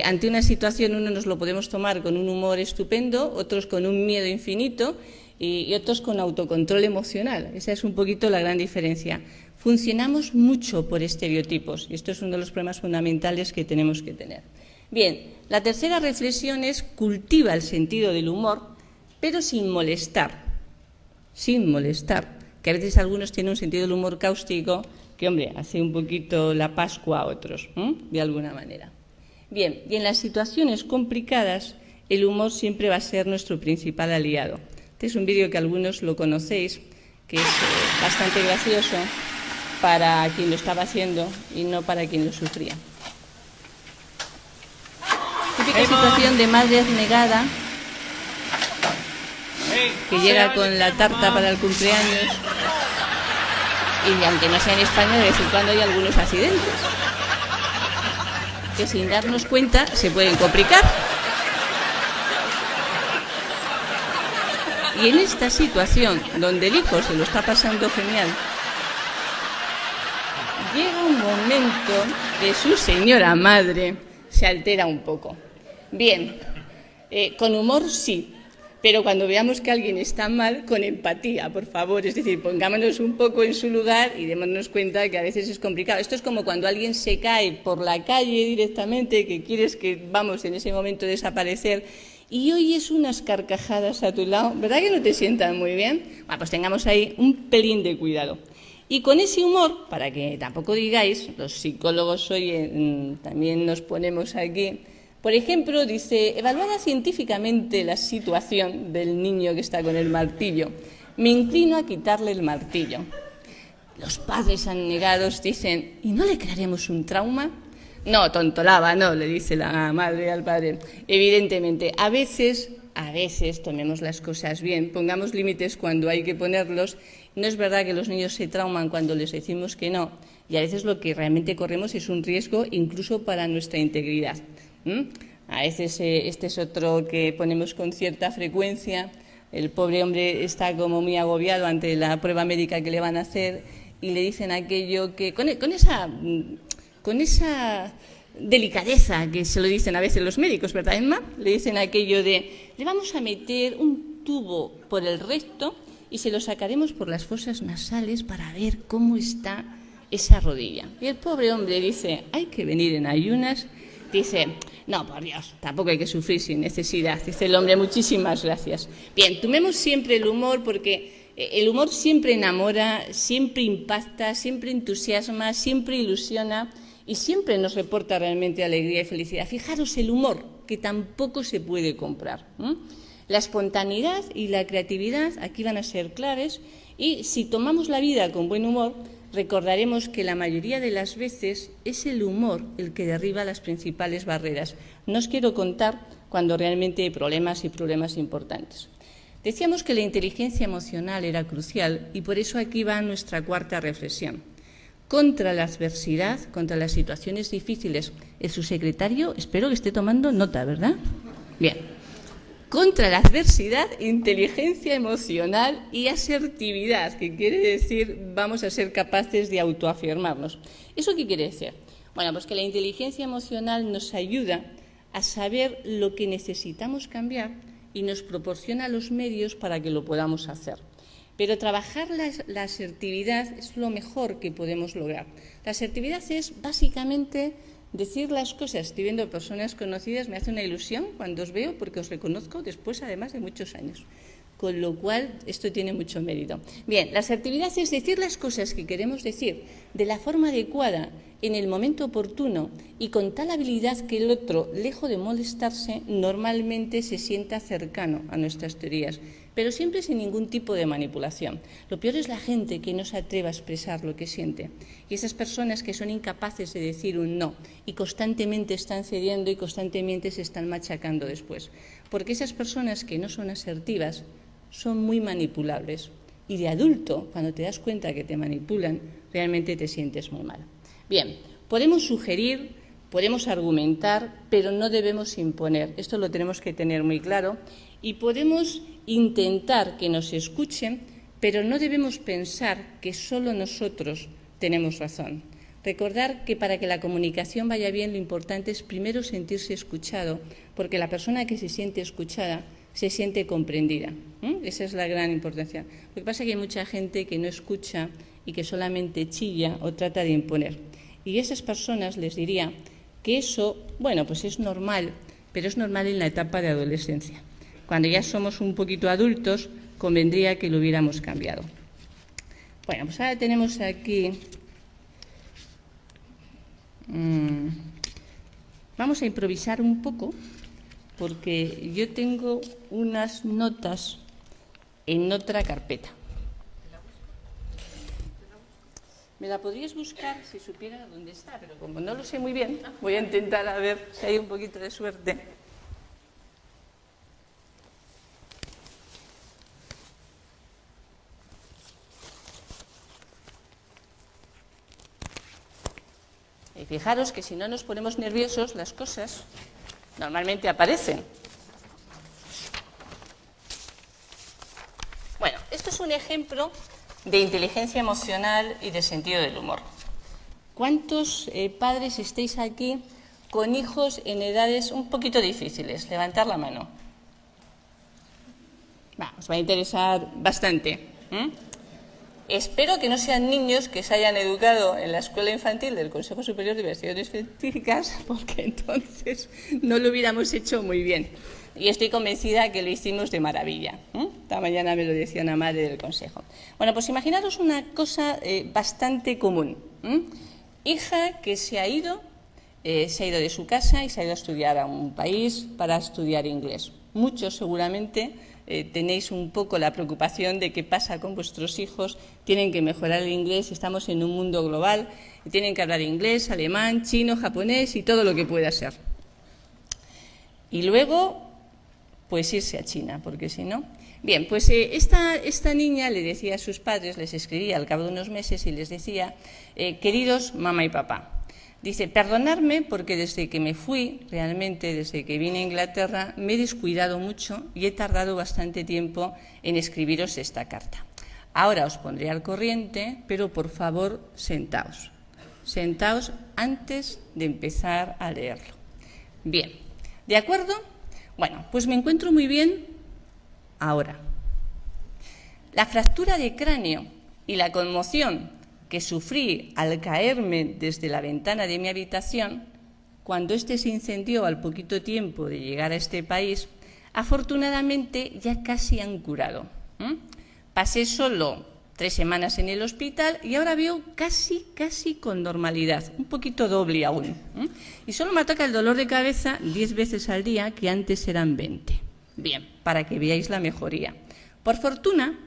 Ante una situación uno nos lo podemos tomar con un humor estupendo, otros con un miedo infinito, y otros con autocontrol emocional. Esa es un poquito la gran diferencia. Funcionamos mucho por estereotipos y esto es uno de los problemas fundamentales que tenemos que tener. Bien, la tercera reflexión es cultiva el sentido del humor, pero sin molestar. Sin molestar. Que a veces algunos tienen un sentido del humor cáustico que, hombre, hace un poquito la Pascua a otros, de alguna manera. Bien, y en las situaciones complicadas, el humor siempre va a ser nuestro principal aliado. Este es un vídeo que algunos lo conocéis, que es bastante gracioso para quien lo estaba haciendo y no para quien lo sufría. Típica situación de madre abnegada que llega con la tarta para el cumpleaños y aunque no sea en España, de vez en cuando hay algunos accidentes que sin darnos cuenta se pueden complicar. Y en esta situación, donde el hijo se lo está pasando genial, llega un momento que su señora madre se altera un poco. Bien, con humor sí, pero cuando veamos que alguien está mal, con empatía, por favor. Es decir, pongámonos un poco en su lugar y démonos cuenta que a veces es complicado. Esto es como cuando alguien se cae por la calle directamente, que quieres que, vamos, en ese momento desaparecer, y oyes unas carcajadas a tu lado, ¿verdad que no te sientan muy bien? Bueno, pues tengamos ahí un pelín de cuidado. Y con ese humor, para que tampoco digáis, los psicólogos hoy también nos ponemos aquí, por ejemplo, dice, evaluada científicamente la situación del niño que está con el martillo, me inclino a quitarle el martillo. Los padres abnegados dicen, ¿y no le crearemos un trauma? No, tontolaba, no, le dice la madre al padre. Evidentemente, a veces tomemos las cosas bien, pongamos límites cuando hay que ponerlos. No es verdad que los niños se trauman cuando les decimos que no, y a veces lo que realmente corremos es un riesgo incluso para nuestra integridad. A veces este es otro que ponemos con cierta frecuencia. El pobre hombre está como muy agobiado ante la prueba médica que le van a hacer y le dicen aquello que con esa delicadeza que se lo dicen a veces los médicos, ¿verdad, Emma? Le dicen aquello de, le vamos a meter un tubo por el recto y se lo sacaremos por las fosas nasales para ver cómo está esa rodilla. Y el pobre hombre dice, hay que venir en ayunas. Dice, no, por Dios, tampoco hay que sufrir sin necesidad. Dice el hombre, muchísimas gracias. Bien, tomemos siempre el humor porque el humor siempre enamora, siempre impacta, siempre entusiasma, siempre ilusiona y siempre nos reporta realmente alegría y felicidad. Fijaros el humor, que tampoco se puede comprar. La espontaneidad y la creatividad aquí van a ser claves y si tomamos la vida con buen humor, recordaremos que la mayoría de las veces es el humor el que derriba las principales barreras. No os quiero contar cuando realmente hay problemas y problemas importantes. Decíamos que la inteligencia emocional era crucial y por eso aquí va nuestra cuarta reflexión. Contra la adversidad, contra las situaciones difíciles, el subsecretario, espero que esté tomando nota, ¿verdad? Bien. Contra la adversidad, inteligencia emocional y asertividad, que quiere decir vamos a ser capaces de autoafirmarnos. ¿Eso qué quiere decir? Bueno, pues que la inteligencia emocional nos ayuda a saber lo que necesitamos cambiar y nos proporciona los medios para que lo podamos hacer. Pero trabajar la asertividad es lo mejor que podemos lograr. La asertividad es básicamente decir las cosas. Estoy viendo personas conocidas, me hace una ilusión cuando os veo porque os reconozco después además de muchos años. Con lo cual, esto tiene mucho mérito. Bien, la asertividad es decir las cosas que queremos decir de la forma adecuada, en el momento oportuno y con tal habilidad que el otro, lejos de molestarse, normalmente se sienta cercano a nuestras teorías, pero siempre sin ningún tipo de manipulación. Lo peor es la gente que no se atreve a expresar lo que siente y esas personas que son incapaces de decir un no y constantemente están cediendo y constantemente se están machacando después. Porque esas personas que no son asertivas son muy manipulables y de adulto, cuando te das cuenta que te manipulan, realmente te sientes muy mal. Bien, podemos sugerir, podemos argumentar, pero no debemos imponer. Esto lo tenemos que tener muy claro. Y podemos intentar que nos escuchen, pero no debemos pensar que solo nosotros tenemos razón. Recordar que para que la comunicación vaya bien, lo importante es primero sentirse escuchado, porque la persona que se siente escuchada se siente comprendida. Esa es la gran importancia. Lo que pasa es que hay mucha gente que no escucha y que solamente chilla o trata de imponer. Y a esas personas les diría que eso, bueno, pues es normal, pero es normal en la etapa de adolescencia. Cuando ya somos un poquito adultos, convendría que lo hubiéramos cambiado. Bueno, pues ahora tenemos aquí... Vamos a improvisar un poco, porque yo tengo unas notas en otra carpeta. ¿Me la podrías buscar si supiera dónde está? Pero como no lo sé muy bien, voy a intentar a ver si hay un poquito de suerte. Y fijaros que si no nos ponemos nerviosos, las cosas normalmente aparecen. Bueno, esto es un ejemplo de inteligencia emocional y de sentido del humor. ¿Cuántos padres estáis aquí con hijos en edades un poquito difíciles? Levantar la mano. Os va a interesar bastante. Espero que no sean niños que se hayan educado en la escuela infantil del Consejo Superior de Investigaciones Científicas, porque entonces no lo hubiéramos hecho muy bien. Y estoy convencida que lo hicimos de maravilla. Esta mañana me lo decía una madre del Consejo. Bueno, pues imaginaros una cosa bastante común. Hija que se ha ido de su casa y se ha ido a estudiar a un país para estudiar inglés. Muchos seguramente tenéis un poco la preocupación de qué pasa con vuestros hijos, tienen que mejorar el inglés, estamos en un mundo global, y tienen que hablar inglés, alemán, chino, japonés y todo lo que pueda ser. Y luego, pues irse a China, porque si no... Bien, pues esta niña le decía a sus padres, les escribía al cabo de unos meses y les decía, queridos mamá y papá, dice, perdonadme porque desde que me fui, realmente desde que vine a Inglaterra, me he descuidado mucho y he tardado bastante tiempo en escribiros esta carta. Ahora os pondré al corriente, pero por favor, sentaos. Sentaos antes de empezar a leerlo. Bien, ¿de acuerdo? Bueno, pues me encuentro muy bien ahora. La fractura de cráneo y la conmoción que sufrí al caerme desde la ventana de mi habitación, cuando éste se incendió al poquito tiempo de llegar a este país, afortunadamente ya casi han curado. Pasé solo 3 semanas en el hospital y ahora veo casi con normalidad, un poquito doble aún. Y solo me ataca el dolor de cabeza 10 veces al día, que antes eran 20. Bien, para que veáis la mejoría. Por fortuna,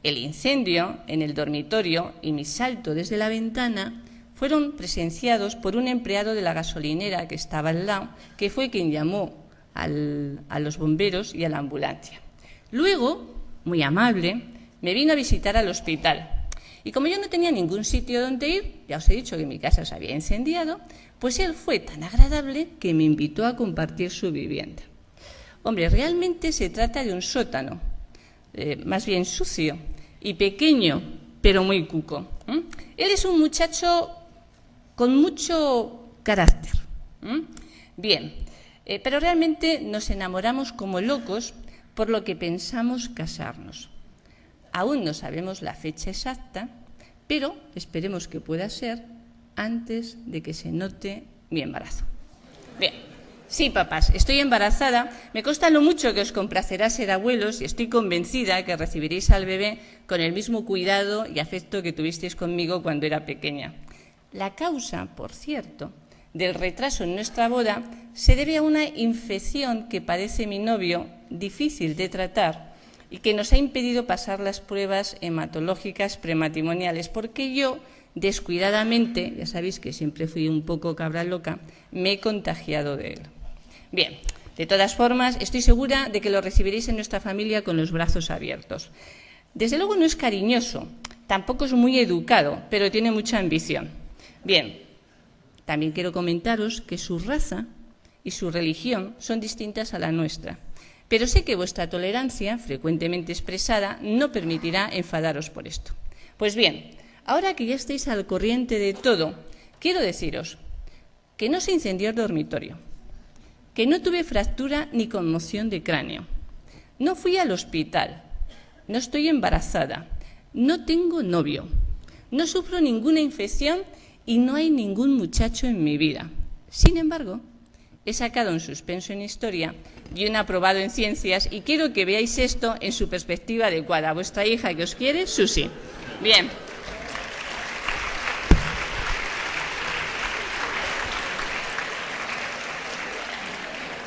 el incendio en el dormitorio y mi salto desde la ventana fueron presenciados por un empleado de la gasolinera que estaba al lado, que fue quien llamó a los bomberos y a la ambulancia. Luego, muy amable, me vino a visitar al hospital. Y como yo no tenía ningún sitio donde ir, ya os he dicho que mi casa se había incendiado, pues él fue tan agradable que me invitó a compartir su vivienda. Hombre, realmente se trata de un sótano, más bien sucio y pequeño, pero muy cuco. Él es un muchacho con mucho carácter. Bien, pero realmente nos enamoramos como locos, por lo que pensamos casarnos. Aún no sabemos la fecha exacta, pero esperemos que pueda ser antes de que se note mi embarazo. Bien. Sí, papás, estoy embarazada, me consta lo mucho que os complacerá ser abuelos y estoy convencida que recibiréis al bebé con el mismo cuidado y afecto que tuvisteis conmigo cuando era pequeña. La causa, por cierto, del retraso en nuestra boda se debe a una infección que padece mi novio, difícil de tratar, y que nos ha impedido pasar las pruebas hematológicas prematrimoniales, porque yo, descuidadamente, ya sabéis que siempre fui un poco cabra loca, me he contagiado de él. Bien, de todas formas, estoy segura de que lo recibiréis en nuestra familia con los brazos abiertos. Desde luego no es cariñoso, tampoco es muy educado, pero tiene mucha ambición. Bien, también quiero comentaros que su raza y su religión son distintas a la nuestra, pero sé que vuestra tolerancia, frecuentemente expresada, no permitirá enfadaros por esto. Pues bien, ahora que ya estáis al corriente de todo, quiero deciros que no se incendió el dormitorio, que no tuve fractura ni conmoción de cráneo. no fui al hospital, no estoy embarazada, no tengo novio, no sufro ninguna infección y no hay ningún muchacho en mi vida. Sin embargo, he sacado un suspenso en historia y un aprobado en ciencias y quiero que veáis esto en su perspectiva adecuada. Vuestra hija que os quiere, Susi. Bien.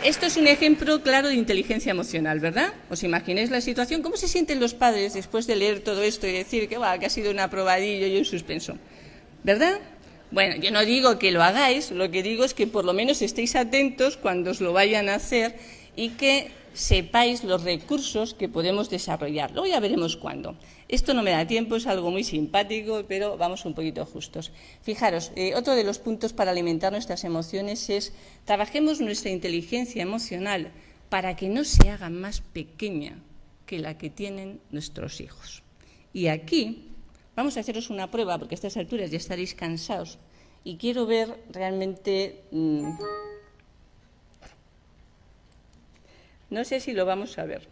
Esto es un ejemplo claro de inteligencia emocional, ¿verdad? ¿Os imagináis la situación? ¿Cómo se sienten los padres después de leer todo esto y decir que ha sido un aprobadillo y un suspenso? ¿Verdad? Bueno, yo no digo que lo hagáis, lo que digo es que por lo menos estéis atentos cuando os lo vayan a hacer y que sepáis los recursos que podemos desarrollar. Luego ya veremos cuándo. Esto no me da tiempo, es algo muy simpático, pero vamos un poquito justos. Fijaros, otro de los puntos para alimentar nuestras emociones es trabajemos nuestra inteligencia emocional para que no se haga más pequeña que la que tienen nuestros hijos. Y aquí vamos a haceros una prueba, porque a estas alturas ya estaréis cansados, y quiero ver realmente... no sé si lo vamos a ver.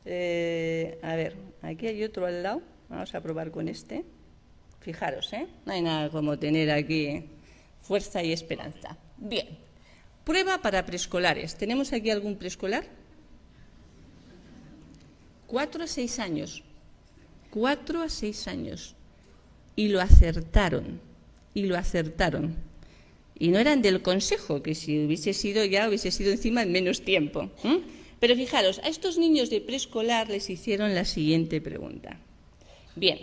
A ver, aquí hay otro al lado. Vamos a probar con este. Fijaros, no hay nada como tener aquí fuerza y esperanza. Bien, prueba para preescolares. ¿Tenemos aquí algún preescolar? 4 a 6 años. 4 a 6 años. Y lo acertaron. Y lo acertaron. Y no eran del consejo, que si hubiese sido ya, hubiese sido encima en menos tiempo. Pero fijaros, a estos niños de preescolar les hicieron la siguiente pregunta. Bien,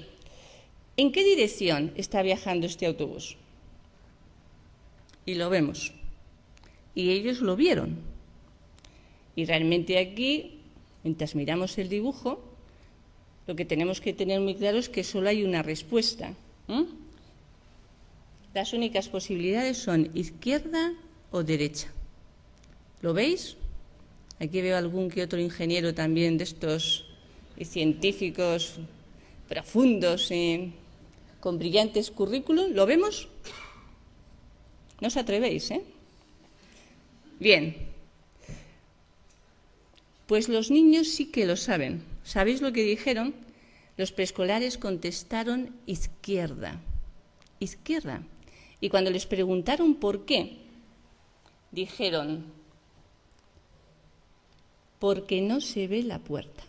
¿en qué dirección está viajando este autobús? Y lo vemos. Y ellos lo vieron. Y realmente aquí, mientras miramos el dibujo, lo que tenemos que tener muy claro es que solo hay una respuesta. Las únicas posibilidades son izquierda o derecha. ¿Lo veis? Aquí veo algún que otro ingeniero también de estos científicos profundos, con brillantes currículum. ¿Lo vemos? No os atrevéis, ¿eh? Bien. Pues los niños sí que lo saben. ¿Sabéis lo que dijeron? Los preescolares contestaron izquierda. Izquierda. Y cuando les preguntaron por qué, dijeron, porque no se ve la puerta.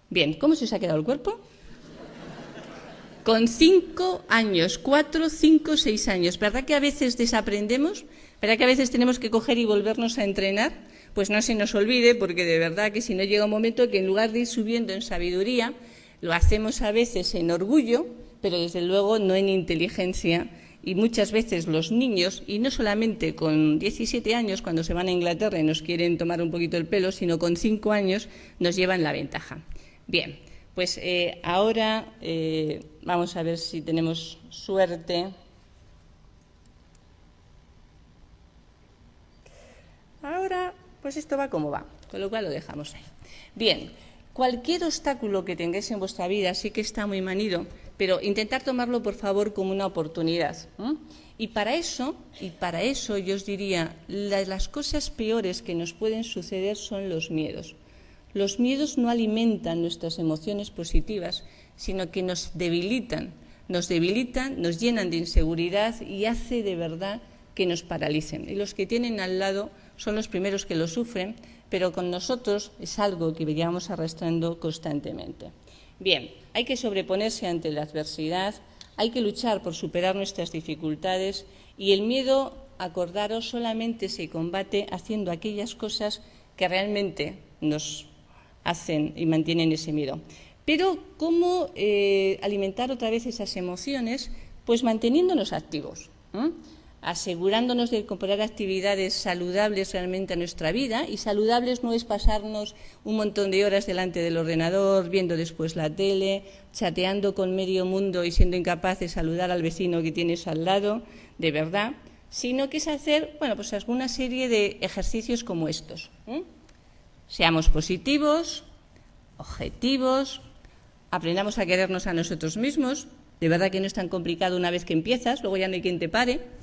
Bien, ¿cómo se os ha quedado el cuerpo? Con 5 años, 4, 5, 6 años. ¿Verdad que a veces desaprendemos? ¿Verdad que a veces tenemos que coger y volvernos a entrenar? Pues no se nos olvide, porque de verdad que si no llega un momento que en lugar de ir subiendo en sabiduría, lo hacemos a veces en orgullo, pero desde luego no en inteligencia, y muchas veces los niños, y no solamente con 17 años cuando se van a Inglaterra y nos quieren tomar un poquito el pelo, sino con 5 años nos llevan la ventaja. Bien, pues ahora vamos a ver si tenemos suerte. Ahora, pues esto va como va, con lo cual lo dejamos ahí. Bien, cualquier obstáculo que tengáis en vuestra vida sí que está muy manido, pero intentar tomarlo, por favor, como una oportunidad. Y para eso yo os diría, las cosas peores que nos pueden suceder son los miedos. Los miedos no alimentan nuestras emociones positivas, sino que nos debilitan, nos llenan de inseguridad y hace de verdad que nos paralicen. Y los que tienen al lado son los primeros que lo sufren, pero con nosotros es algo que llevamos arrastrando constantemente. Bien, hay que sobreponerse ante la adversidad, hay que luchar por superar nuestras dificultades y el miedo, acordaros, solamente se combate haciendo aquellas cosas que realmente nos hacen y mantienen ese miedo. Pero, ¿cómo alimentar otra vez esas emociones? Pues manteniéndonos activos, asegurándonos de incorporar actividades saludables realmente a nuestra vida, y saludables no es pasarnos un montón de horas delante del ordenador, viendo después la tele, chateando con medio mundo y siendo incapaz de saludar al vecino que tienes al lado, de verdad, sino que es hacer, bueno, pues alguna serie de ejercicios como estos. Seamos positivos, objetivos, aprendamos a querernos a nosotros mismos, de verdad que no es tan complicado una vez que empiezas, luego ya no hay quien te pare.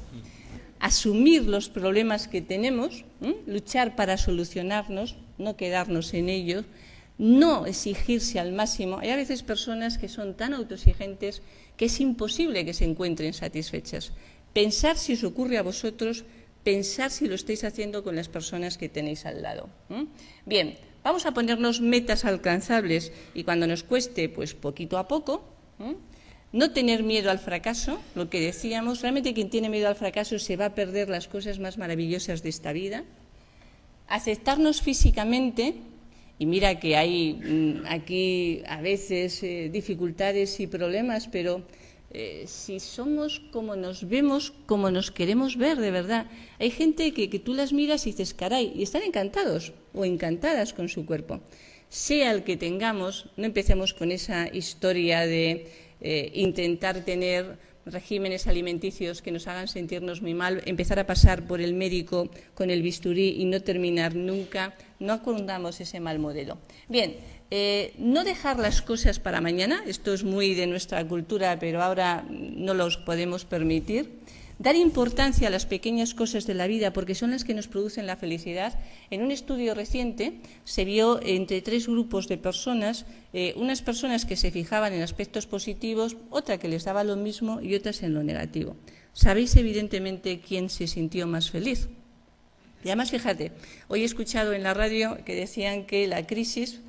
asumir los problemas que tenemos, luchar para solucionarnos, no quedarnos en ellos, no exigirse al máximo. Hay a veces personas que son tan autoexigentes que es imposible que se encuentren satisfechas. Pensar si os ocurre a vosotros, pensar si lo estáis haciendo con las personas que tenéis al lado. Bien, vamos a ponernos metas alcanzables y cuando nos cueste, pues poquito a poco, no tener miedo al fracaso, lo que decíamos, realmente quien tiene miedo al fracaso se va a perder las cosas más maravillosas de esta vida. Aceptarnos físicamente, y mira que hay aquí a veces dificultades y problemas, pero si somos como nos vemos, como nos queremos ver de verdad. Hay gente que tú las miras y dices, caray, y están encantados o encantadas con su cuerpo. Sea el que tengamos, no empecemos con esa historia de intentar tener regímenes alimenticios que nos hagan sentirnos muy mal, empezar a pasar por el médico con el bisturí y no terminar nunca, no acondamos ese mal modelo. Bien, no dejar las cosas para mañana, esto es muy de nuestra cultura, pero ahora no los podemos permitir. Dar importancia a las pequeñas cosas de la vida porque son las que nos producen la felicidad. En un estudio reciente se vio entre 3 grupos de personas, unas personas que se fijaban en aspectos positivos, otra que les daba lo mismo y otras en lo negativo. ¿Sabéis evidentemente quién se sintió más feliz? Y además, fíjate, hoy he escuchado en la radio que decían que la crisis,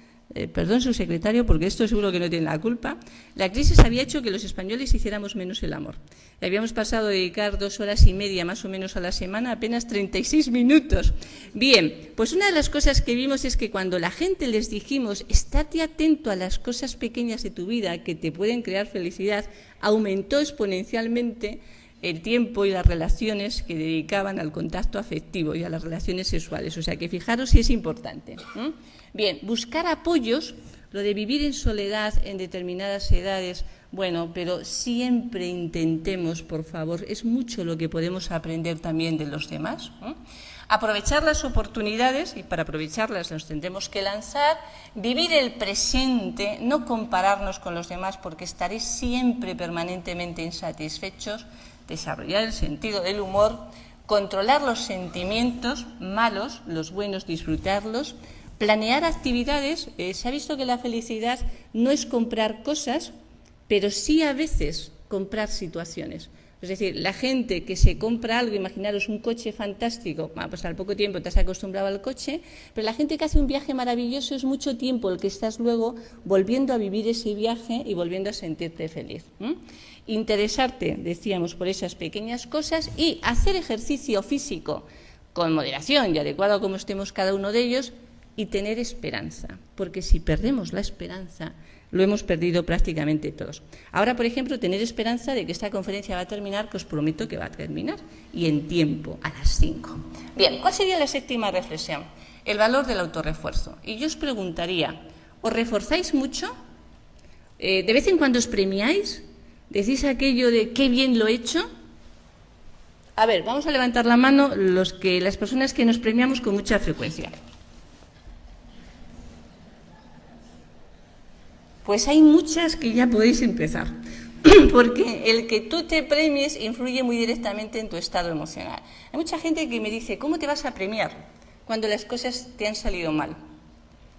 perdón su secretario, porque esto seguro que no tiene la culpa, la crisis había hecho que los españoles hiciéramos menos el amor. Y habíamos pasado a dedicar 2 horas y media más o menos a la semana, apenas 36 minutos. Bien, pues una de las cosas que vimos es que cuando la gente les dijimos, estate atento a las cosas pequeñas de tu vida que te pueden crear felicidad, aumentó exponencialmente el tiempo y las relaciones que dedicaban al contacto afectivo y a las relaciones sexuales. O sea que fijaros si es importante. Bien, buscar apoyos, lo de vivir en soledad en determinadas edades, bueno, pero siempre intentemos, por favor, es mucho lo que podemos aprender también de los demás. Aprovechar las oportunidades, y para aprovecharlas nos tendremos que lanzar, vivir el presente, no compararnos con los demás porque estaréis siempre permanentemente insatisfechos, desarrollar el sentido del humor, controlar los sentimientos malos, los buenos disfrutarlos, planear actividades. Se ha visto que la felicidad no es comprar cosas, pero sí a veces comprar situaciones. Es decir, la gente que se compra algo, imaginaros un coche fantástico, pues al poco tiempo te has acostumbrado al coche, pero la gente que hace un viaje maravilloso es mucho tiempo el que estás luego volviendo a vivir ese viaje y volviendo a sentirte feliz. Interesarte, decíamos, por esas pequeñas cosas y hacer ejercicio físico con moderación y adecuado a cómo estemos cada uno de ellos y tener esperanza, porque si perdemos la esperanza, lo hemos perdido prácticamente todos. Ahora, por ejemplo, tener esperanza de que esta conferencia va a terminar, que os prometo que va a terminar, y en tiempo, a las 5. Bien, ¿cuál sería la 7ª reflexión? El valor del autorrefuerzo. Y yo os preguntaría, ¿os reforzáis mucho? ¿De vez en cuando os premiáis? ¿Decís aquello de qué bien lo he hecho? A ver, vamos a levantar la mano las personas que nos premiamos con mucha frecuencia. Pues hay muchas que ya podéis empezar, porque el que tú te premies influye muy directamente en tu estado emocional. Hay mucha gente que me dice, ¿cómo te vas a premiar cuando las cosas te han salido mal?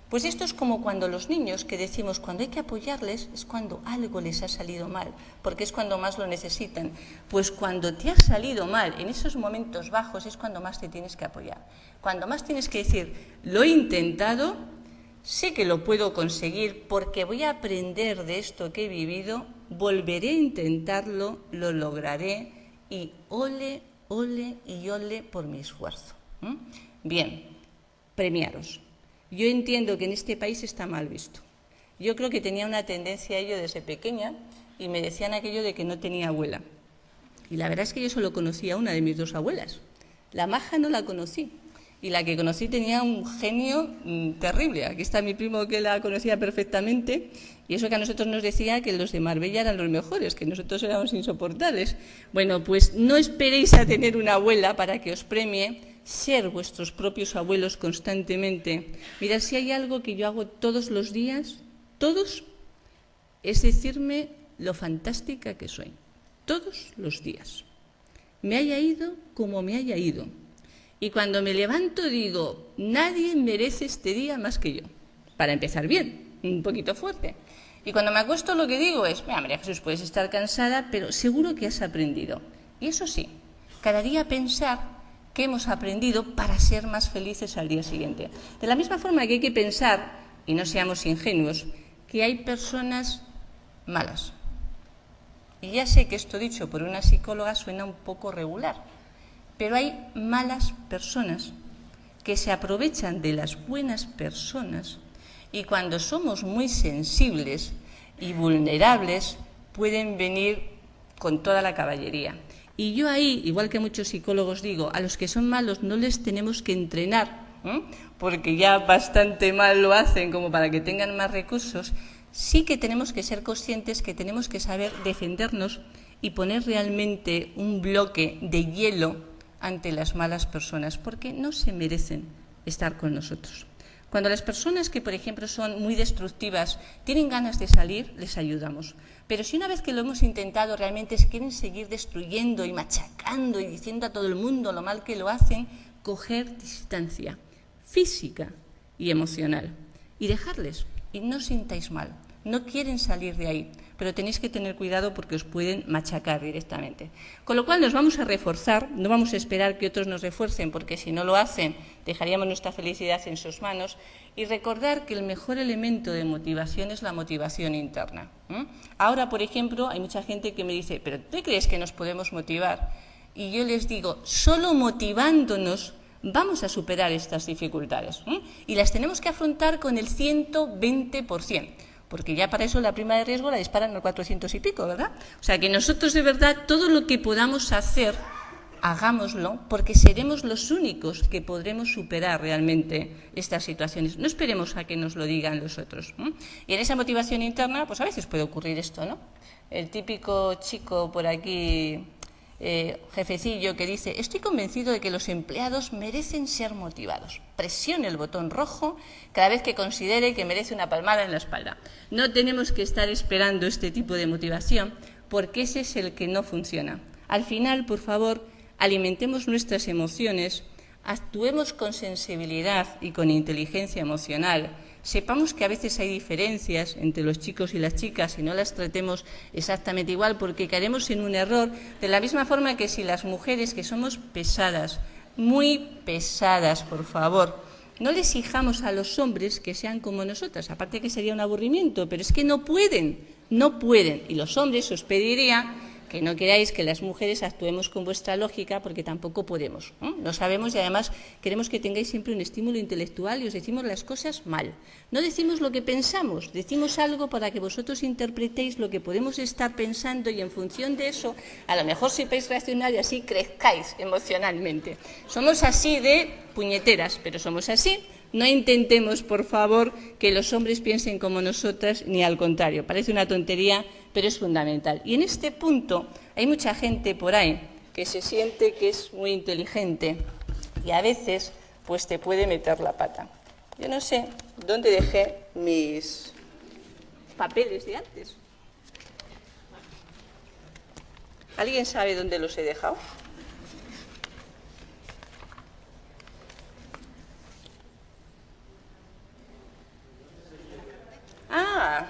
Pues esto es como cuando los niños que decimos, cuando hay que apoyarles es cuando algo les ha salido mal, porque es cuando más lo necesitan. Pues cuando te ha salido mal, en esos momentos bajos, es cuando más te tienes que apoyar. Cuando más tienes que decir, lo he intentado, sé que lo puedo conseguir porque voy a aprender de esto que he vivido, volveré a intentarlo, lo lograré y ole, ole y ole por mi esfuerzo. Bien, premiaros. Yo entiendo que en este país está mal visto. Yo creo que tenía una tendencia a ello desde pequeña y me decían aquello de que no tenía abuela. Y la verdad es que yo solo conocía a una de mis 2 abuelas. La maja no la conocí. Y la que conocí tenía un genio terrible. Aquí está mi primo que la conocía perfectamente y eso que a nosotros nos decía que los de Marbella eran los mejores, que nosotros éramos insoportables. Bueno, pues no esperéis a tener una abuela para que os premie, ser vuestros propios abuelos constantemente. Mirad, si hay algo que yo hago todos los días, todos, es decirme lo fantástica que soy. Todos los días. me haya ido como me haya ido. Y cuando me levanto digo, nadie merece este día más que yo. Para empezar bien, un poquito fuerte. Y cuando me acuesto lo que digo es, mira, María Jesús, puedes estar cansada, pero seguro que has aprendido. Y eso sí, cada día pensar que hemos aprendido para ser más felices al día siguiente. De la misma forma que hay que pensar, y no seamos ingenuos, que hay personas malas. Y ya sé que esto dicho por una psicóloga suena un poco regular, pero hay malas personas que se aprovechan de las buenas personas y cuando somos muy sensibles y vulnerables pueden venir con toda la caballería. Y yo ahí, igual que muchos psicólogos digo, a los que son malos no les tenemos que entrenar, porque ya bastante mal lo hacen como para que tengan más recursos. Sí que tenemos que ser conscientes que tenemos que saber defendernos y poner realmente un bloque de hielo ante las malas personas, porque no se merecen estar con nosotros. Cuando las personas que, por ejemplo, son muy destructivas, tienen ganas de salir, les ayudamos. Pero si una vez que lo hemos intentado realmente se quieren seguir destruyendo y machacando y diciendo a todo el mundo lo mal que lo hacen, coger distancia física y emocional y dejarles. Y no os sintáis mal, no quieren salir de ahí, pero tenéis que tener cuidado porque os pueden machacar directamente. Con lo cual nos vamos a reforzar, no vamos a esperar que otros nos refuercen, porque si no lo hacen, dejaríamos nuestra felicidad en sus manos, y recordar que el mejor elemento de motivación es la motivación interna. Ahora, por ejemplo, hay mucha gente que me dice, ¿pero tú crees que nos podemos motivar? Y yo les digo, solo motivándonos vamos a superar estas dificultades y las tenemos que afrontar con el 120%, porque ya para eso la prima de riesgo la disparan al 400 y pico, ¿verdad? O sea que nosotros de verdad todo lo que podamos hacer, hagámoslo, porque seremos los únicos que podremos superar realmente estas situaciones. No esperemos a que nos lo digan los otros. Y en esa motivación interna, pues a veces puede ocurrir esto, ¿no? El típico chico por aquí, jefecillo, que dice, estoy convencido de que los empleados merecen ser motivados. Presione el botón rojo cada vez que considere que merece una palmada en la espalda. No tenemos que estar esperando este tipo de motivación, porque ese es el que no funciona. Al final, por favor, alimentemos nuestras emociones, actuemos con sensibilidad y con inteligencia emocional. Sepamos que a veces hay diferencias entre los chicos y las chicas y no las tratemos exactamente igual, porque caeremos en un error, de la misma forma que si las mujeres, que somos pesadas, muy pesadas, por favor, no les exijamos a los hombres que sean como nosotras, aparte que sería un aburrimiento, pero es que no pueden, y los hombres os pediría que no queráis que las mujeres actuemos con vuestra lógica, porque tampoco podemos, no sabemos, y además queremos que tengáis siempre un estímulo intelectual y os decimos las cosas mal. No decimos lo que pensamos, decimos algo para que vosotros interpretéis lo que podemos estar pensando y en función de eso, a lo mejor sepáis reaccionar y así crezcáis emocionalmente. Somos así de puñeteras, pero somos así. No intentemos, por favor, que los hombres piensen como nosotras, ni al contrario. Parece una tontería, pero es fundamental. Y en este punto hay mucha gente por ahí que se siente que es muy inteligente y a veces pues te puede meter la pata. Yo no sé dónde dejé mis papeles de antes. ¿Alguien sabe dónde los he dejado? Ah,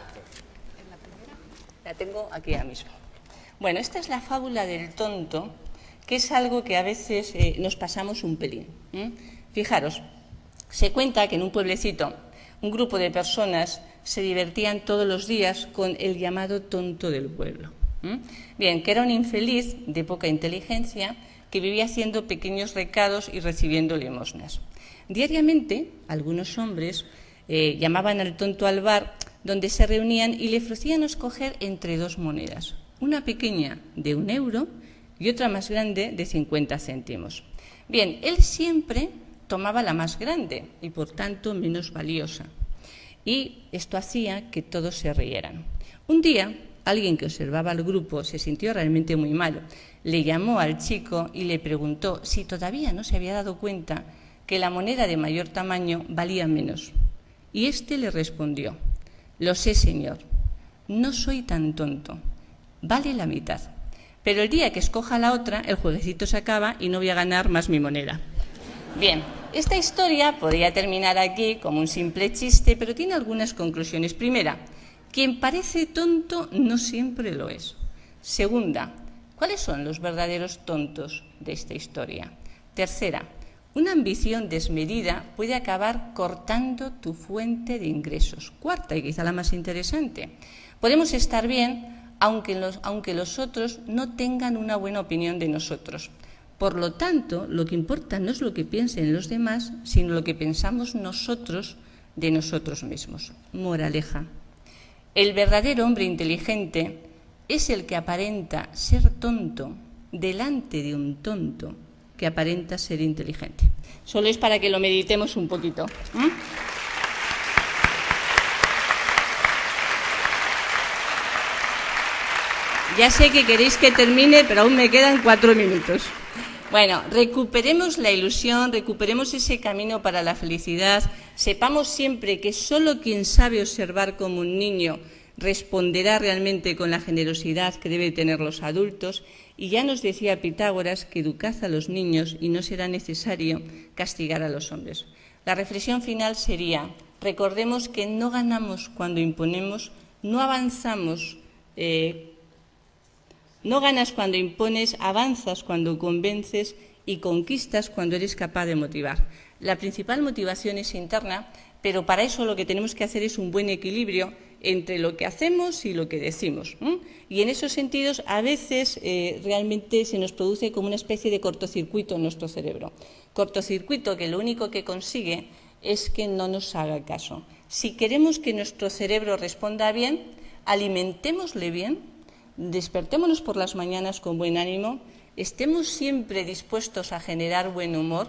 la tengo aquí ahora mismo. Bueno, esta es la fábula del tonto, que es algo que a veces nos pasamos un pelín. Fijaros, se cuenta que en un pueblecito un grupo de personas se divertían todos los días con el llamado tonto del pueblo. Bien, que era un infeliz de poca inteligencia que vivía haciendo pequeños recados y recibiendo limosnas. Diariamente, algunos hombres llamaban al tonto al bar donde se reunían y le ofrecían escoger entre dos monedas, una pequeña de 1 euro y otra más grande de 50 céntimos. Bien, él siempre tomaba la más grande y por tanto menos valiosa, y esto hacía que todos se rieran. Un día, alguien que observaba al grupo se sintió realmente muy mal, le llamó al chico y le preguntó si todavía no se había dado cuenta que la moneda de mayor tamaño valía menos, y éste le respondió: lo sé, señor, no soy tan tonto, vale la mitad, Pero el día que escoja la otra, el jueguecito se acaba y no voy a ganar más mi moneda. Bien, esta historia podría terminar aquí como un simple chiste, pero tiene algunas conclusiones. Primera, quien parece tonto no siempre lo es. Segunda, ¿cuáles son los verdaderos tontos de esta historia? Tercera, una ambición desmedida puede acabar cortando tu fuente de ingresos. Cuarta, y quizá la más interesante, podemos estar bien aunque los otros no tengan una buena opinión de nosotros. Por lo tanto, lo que importa no es lo que piensen los demás, sino lo que pensamos nosotros de nosotros mismos. Moraleja. El verdadero hombre inteligente es el que aparenta ser tonto delante de un tonto que aparenta ser inteligente. Solo es para que lo meditemos un poquito. Ya sé que queréis que termine, pero aún me quedan 4 minutos. Bueno, recuperemos la ilusión, recuperemos ese camino para la felicidad. Sepamos siempre que solo quien sabe observar como un niño responderá realmente con la generosidad que deben tener los adultos. Y ya nos decía Pitágoras que educad a los niños y no será necesario castigar a los hombres. La reflexión final sería, recordemos que no ganamos cuando imponemos, no avanzamos. No ganas cuando impones, avanzas cuando convences y conquistas cuando eres capaz de motivar. La principal motivación es interna, pero para eso lo que tenemos que hacer es un buen equilibrio entre lo que hacemos y lo que decimos. Y en esos sentidos, a veces realmente se nos produce como una especie de cortocircuito en nuestro cerebro. Cortocircuito que lo único que consigue es que no nos haga caso. Si queremos que nuestro cerebro responda bien, alimentémosle bien, despertémonos por las mañanas con buen ánimo, estemos siempre dispuestos a generar buen humor,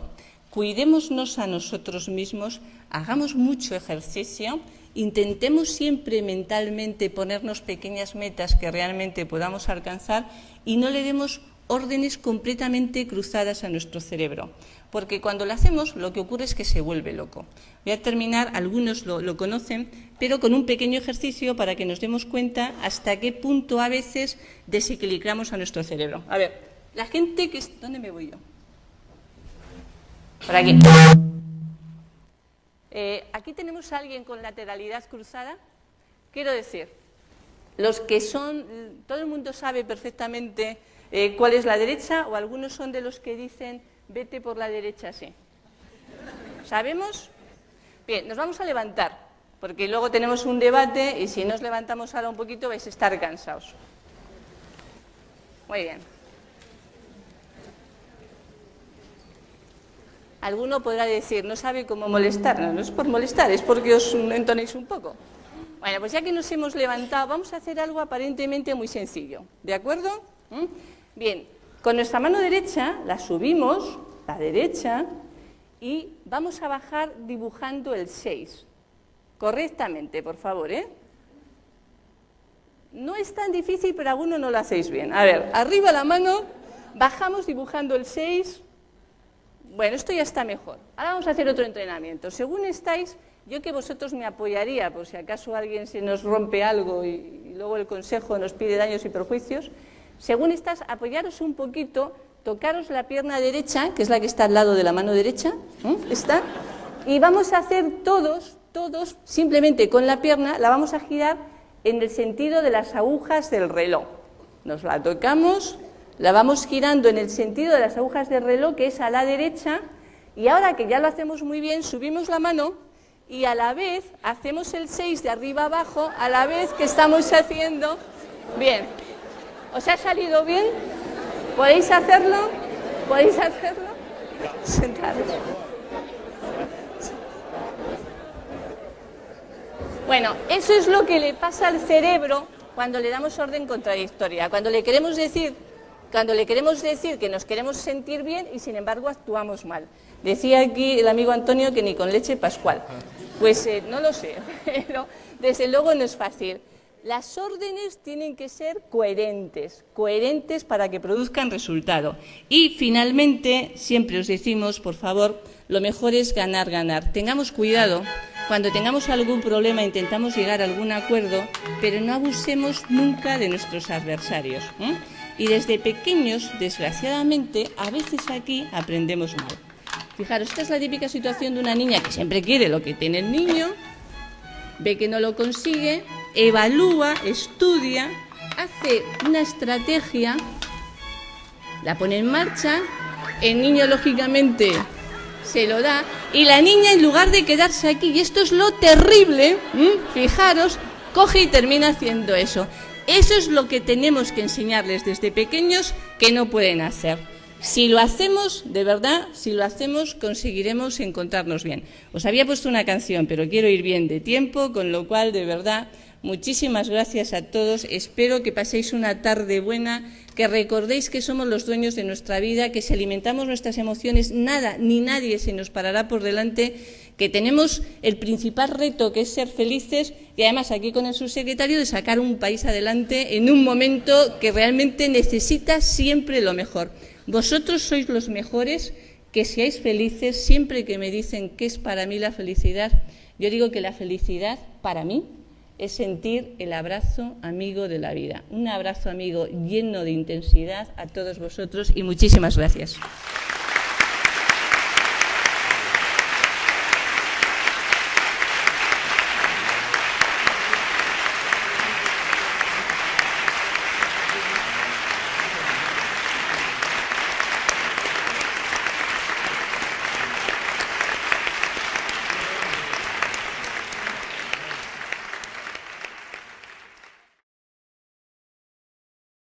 cuidémonos a nosotros mismos, hagamos mucho ejercicio, intentemos siempre mentalmente ponernos pequeñas metas que realmente podamos alcanzar y no le demos órdenes completamente cruzadas a nuestro cerebro, porque cuando lo hacemos lo que ocurre es que se vuelve loco. Voy a terminar, algunos lo conocen, pero con un pequeño ejercicio para que nos demos cuenta hasta qué punto a veces desequilibramos a nuestro cerebro. A ver, la gente que... ¿Dónde me voy yo? Por aquí. Aquí tenemos a alguien con lateralidad cruzada. Quiero decir, los que son... Todo el mundo sabe perfectamente cuál es la derecha, o algunos son de los que dicen vete por la derecha, sí. ¿Sabemos? Bien, nos vamos a levantar, porque luego tenemos un debate y si nos levantamos ahora un poquito vais a estar cansados. Muy bien. Alguno podrá decir, no sabe cómo molestar. No, no es por molestar, es porque os entonéis un poco. Bueno, pues ya que nos hemos levantado, vamos a hacer algo aparentemente muy sencillo. ¿De acuerdo? Bien, con nuestra mano derecha la subimos, la derecha, y vamos a bajar dibujando el 6. Correctamente, por favor, ¿eh? No es tan difícil, pero algunos no lo hacéis bien. A ver, arriba la mano, bajamos dibujando el 6. Bueno, esto ya está mejor. Ahora vamos a hacer otro entrenamiento. Según estáis, yo que vosotros me apoyaría, por si acaso alguien se nos rompe algo y luego el consejo nos pide daños y perjuicios. Según estás, apoyaros un poquito, tocaros la pierna derecha, que es la que está al lado de la mano derecha, ¿está? Y vamos a hacer todos, simplemente con la pierna, la vamos a girar en el sentido de las agujas del reloj. Nos la tocamos, la vamos girando en el sentido de las agujas del reloj, que es a la derecha, y ahora que ya lo hacemos muy bien, subimos la mano y a la vez hacemos el 6 de arriba abajo, a la vez que estamos haciendo... Bien, ¿os ha salido bien? ¿Podéis hacerlo? ¿Podéis hacerlo? Sentaros. Bueno, eso es lo que le pasa al cerebro cuando le damos orden contradictoria, cuando le queremos decir que nos queremos sentir bien y sin embargo actuamos mal. Decía aquí el amigo Antonio que ni con leche pascual. Pues no lo sé, pero desde luego no es fácil. Las órdenes tienen que ser coherentes para que produzcan resultado. Y finalmente, siempre os decimos, por favor, lo mejor es ganar, ganar. Tengamos cuidado Cuando tengamos algún problema intentamos llegar a algún acuerdo, pero no abusemos nunca de nuestros adversarios. Y desde pequeños, desgraciadamente, a veces aquí aprendemos mal. Fijaros, esta es la típica situación de una niña que siempre quiere lo que tiene el niño, ve que no lo consigue, evalúa, estudia, hace una estrategia, la pone en marcha, el niño lógicamente se lo da y la niña, en lugar de quedarse aquí, y esto es lo terrible, fijaros, coge y termina haciendo eso. Eso es lo que tenemos que enseñarles desde pequeños que no pueden hacer. Si lo hacemos, de verdad, si lo hacemos, conseguiremos encontrarnos bien. Os había puesto una canción, pero quiero ir bien de tiempo, con lo cual, de verdad, muchísimas gracias a todos. Espero que paséis una tarde buena, que recordéis que somos los dueños de nuestra vida, que si alimentamos nuestras emociones, nada ni nadie se nos parará por delante, que tenemos el principal reto, que es ser felices, y además aquí con el subsecretario de sacar un país adelante en un momento que realmente necesita siempre lo mejor. Vosotros sois los mejores, que seáis felices. Siempre que me dicen qué es para mí la felicidad, yo digo que la felicidad para mí es sentir el abrazo amigo de la vida. Un abrazo amigo lleno de intensidad a todos vosotros y muchísimas gracias.